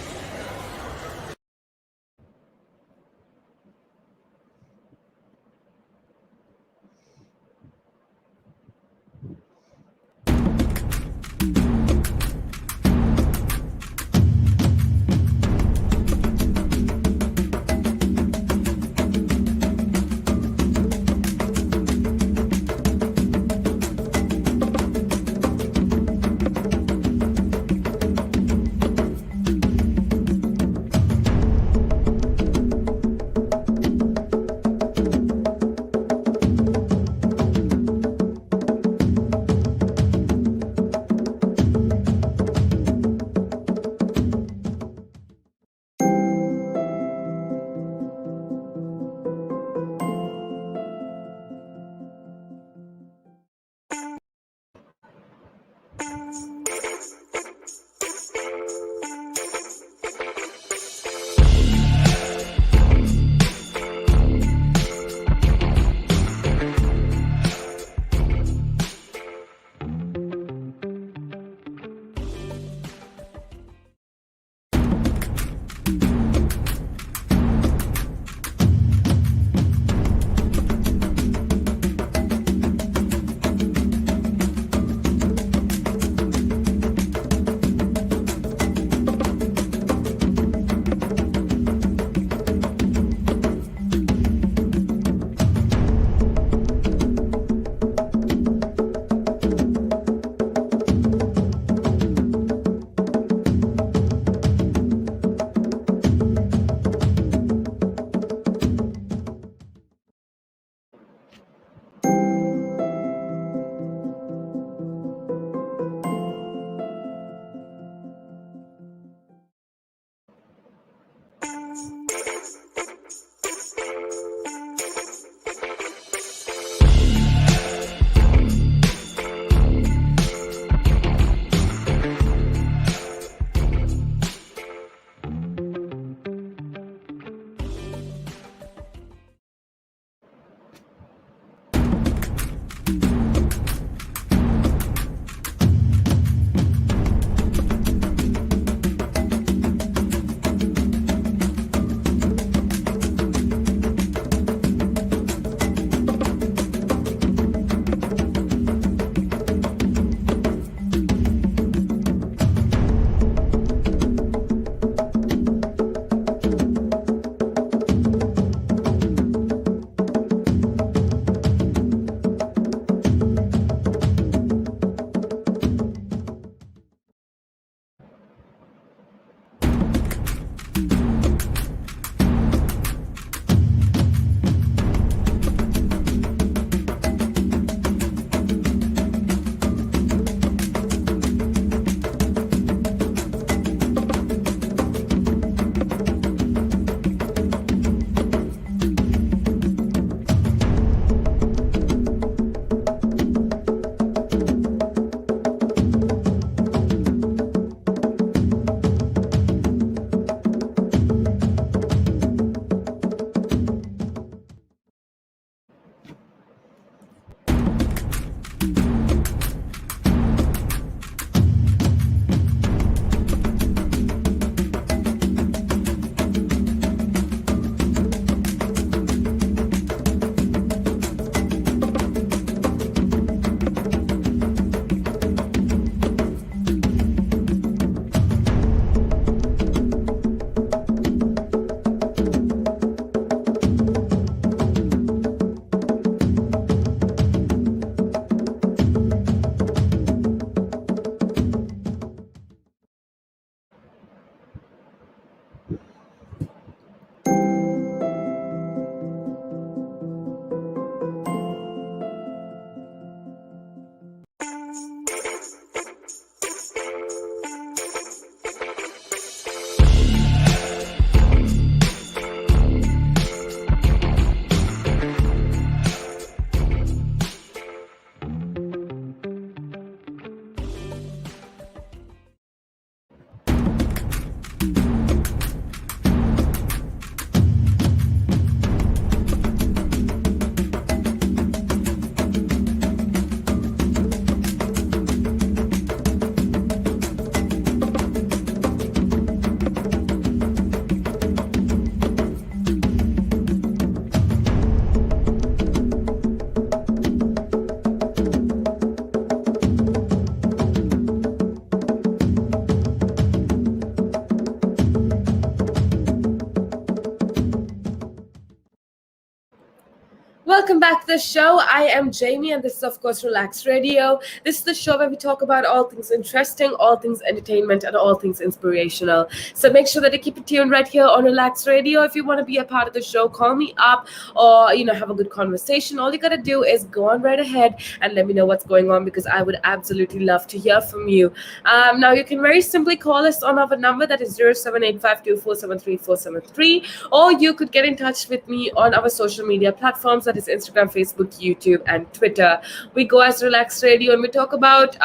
welcome back to the show. I am Jamie, and this is, of course, Relax Radio. This is the show where we talk about all things interesting, all things entertainment, and all things inspirational. So make sure that you keep it tuned right here on Relax Radio. If you want to be a part of the show, call me up or have a good conversation. All you gotta do is go on right ahead and let me know what's going on because I would absolutely love to hear from you. Now you can very simply call us on our number that is 07852473473, or you could get in touch with me on our social media platforms, that is Instagram, Facebook, YouTube, and Twitter. We go as Relax Radio and we talk about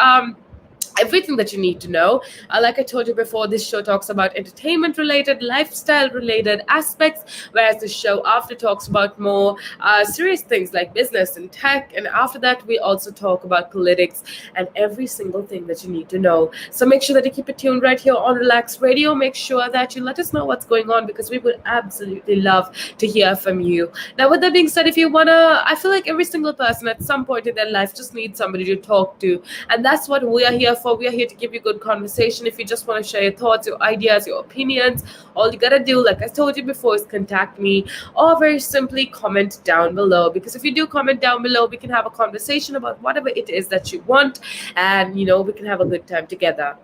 everything that you need to know. Like I told you before, this show talks about entertainment related, lifestyle related aspects, whereas the show after talks about more serious things like business and tech. And after that, we also talk about politics and every single thing that you need to know. So make sure that you keep it tuned right here on Relax Radio. Make sure that you let us know what's going on because we would absolutely love to hear from you. Now, with that being said, if you I feel like every single person at some point in their life just needs somebody to talk to. And that's what we are here for. We are here to give you good conversation. If you just want to share your thoughts, your ideas, your opinions, all you gotta do, like I told you before, is contact me or very simply comment down below. Because if you do comment down below, we can have a conversation about whatever it is that you want, and we can have a good time together.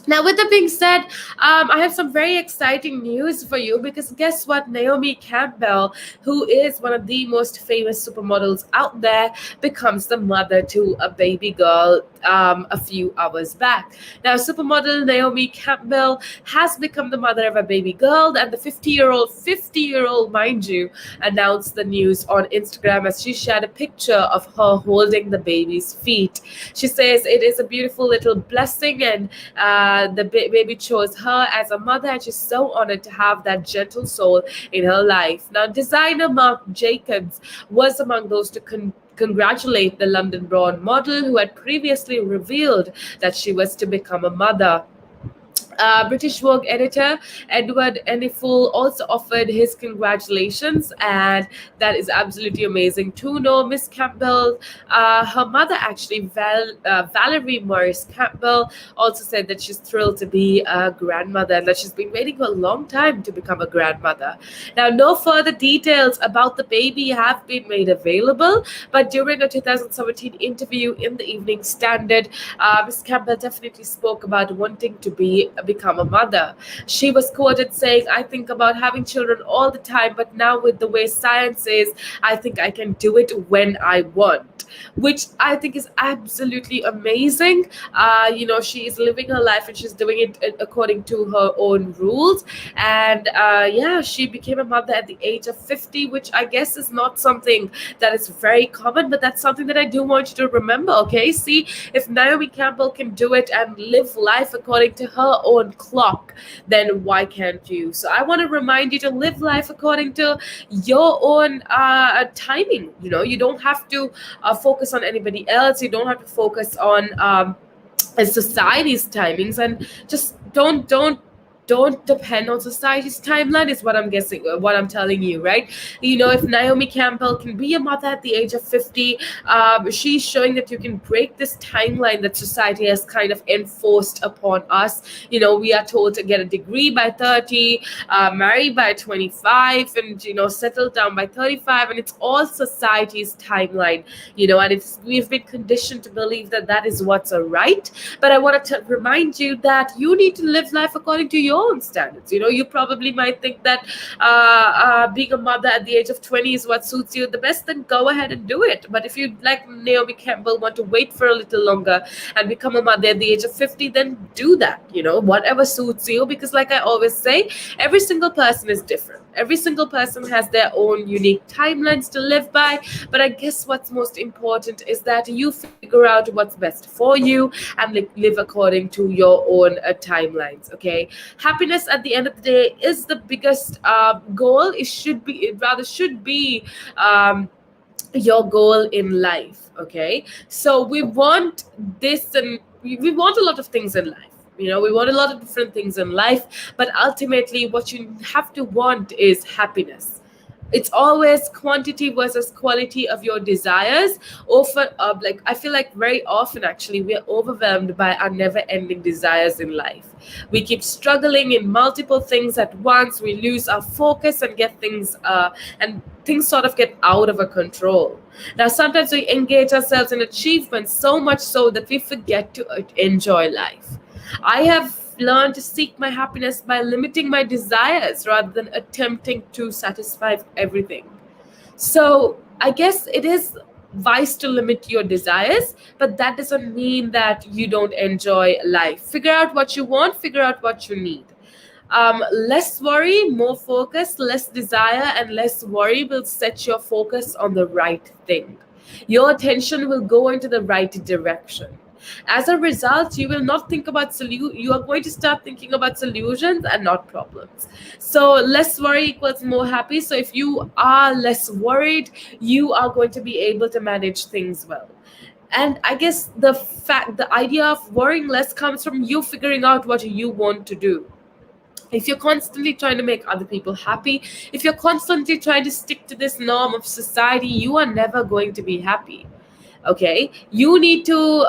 Now, with that being said, I have some very exciting news for you because guess what? Naomi Campbell, who is one of the most famous supermodels out there, becomes the mother to a baby girl a few hours back. Now, supermodel Naomi Campbell has become the mother of a baby girl, and the 50-year-old, mind you, announced the news on Instagram as she shared a picture of her holding the baby's feet. She says it is a beautiful little blessing, and the baby chose her as a mother, and she's so honored to have that gentle soul in her life. Now, designer Marc Jacobs was among those to congratulate the London-born model who had previously revealed that she was to become a mother. British Vogue editor Edward Eniful also offered his congratulations, and that is absolutely amazing to know. Miss Campbell, her mother actually, Valerie Morris Campbell, also said that she's thrilled to be a grandmother and that she's been waiting for a long time to become a grandmother. Now, no further details about the baby have been made available, but during a 2017 interview in the Evening Standard, Miss Campbell definitely spoke about wanting to become a mother. She was quoted saying, "I think about having children all the time, but now with the way science is, I think I can do it when I want," which I think is absolutely amazing. She is living her life and she's doing it according to her own rules. And she became a mother at the age of 50, which I guess is not something that is very common, but that's something that I do want you to remember, okay? See, if Naomi Campbell can do it and live life according to her own clock, then why can't you? So I want to remind you to live life according to your own timing. You don't have to focus on anybody else. You don't have to focus on society's timings, and just don't depend on society's timeline is what I'm guessing, what I'm telling you, right? If Naomi Campbell can be a mother at the age of 50, she's showing that you can break this timeline that society has kind of enforced upon us. We are told to get a degree by 30, marry by 25, and settle down by 35, and it's all society's timeline, and we've been conditioned to believe that that is what's a right. But I want to remind you that you need to live life according to your own standards. You probably might think that being a mother at the age of 20 is what suits you the best, then go ahead and do it. But if you, like Naomi Campbell, want to wait for a little longer and become a mother at the age of 50, then do that, whatever suits you, because like I always say, every single person is different. Every single person has their own unique timelines to live by. But I guess what's most important is that you figure out what's best for you and live according to your own timelines, okay? Happiness at the end of the day is the biggest goal. It should be your goal in life, okay? So we want this, and we want a lot of things in life. We want a lot of different things in life, but ultimately what you have to want is happiness. It's always quantity versus quality of your desires. Often, like I feel like very often actually we are overwhelmed by our never-ending desires in life. We keep struggling in multiple things at once. We lose our focus and get things and things sort of get out of our control. Now, sometimes we engage ourselves in achievements so much so that we forget to enjoy life. I have learned to seek my happiness by limiting my desires rather than attempting to satisfy everything. So I guess it is wise to limit your desires, but that doesn't mean that you don't enjoy life. Figure out what you want, figure out what you need. Less worry, more focus, less desire, and less worry will set your focus on the right thing. Your attention will go into the right direction. As a result, you will not think about you are going to start thinking about solutions and not problems. So less worry equals more happy. So if you are less worried, you are going to be able to manage things well. And I guess the idea of worrying less comes from you figuring out what you want to do. If you're constantly trying to make other people happy, if you're constantly trying to stick to this norm of society, you are never going to be happy. Okay, you need to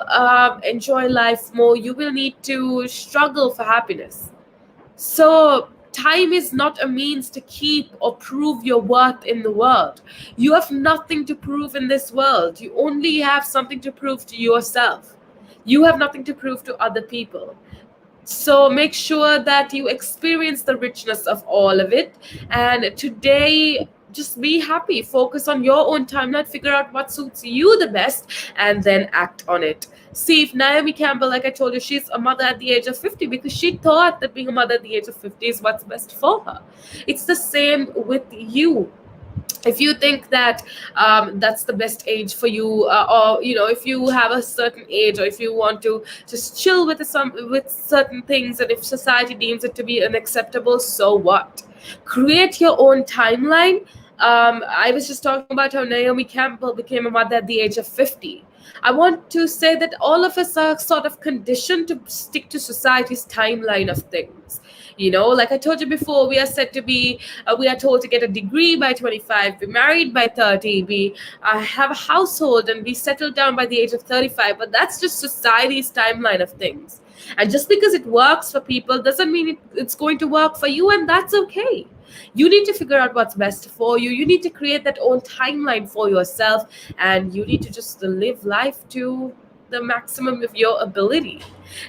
enjoy life more. You will need to struggle for happiness. So time is not a means to keep or prove your worth in the world. You have nothing to prove in this world. You only have something to prove to yourself. You have nothing to prove to other people. So make sure that you experience the richness of all of it. And today, just be happy. Focus on your own timeline, figure out what suits you the best, and then act on it. See, if Naomi Campbell, like I told you, she's a mother at the age of 50 because she thought that being a mother at the age of 50 is what's best for her. It's the same with you. If you think that that's the best age for you, or if you have a certain age, or if you want to just chill with some with certain things, and if society deems it to be unacceptable, so what? Create your own timeline. I was just talking about how Naomi Campbell became a mother at the age of 50. I want to say that all of us are sort of conditioned to stick to society's timeline of things. Like I told you before, we are said to be, we are told to get a degree by 25, be married by 30, be have a household and be settled down by the age of 35. But that's just society's timeline of things. And just because it works for people doesn't mean it's going to work for you, and that's okay. You need to figure out what's best for you. You need to create that own timeline for yourself, and you need to just live life to the maximum of your ability.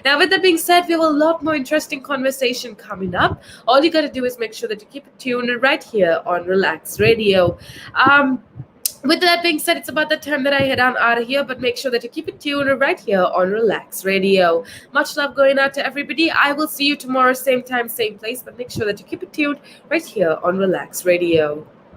Now, with that being said, we have a lot more interesting conversation coming up. All you got to do is make sure that you keep it tuned right here on Relax Radio. With that being said, it's about the time that I head on out of here, but make sure that you keep it tuned right here on Relax Radio. Much love going out to everybody. I will see you tomorrow, same time, same place, but make sure that you keep it tuned right here on Relax Radio.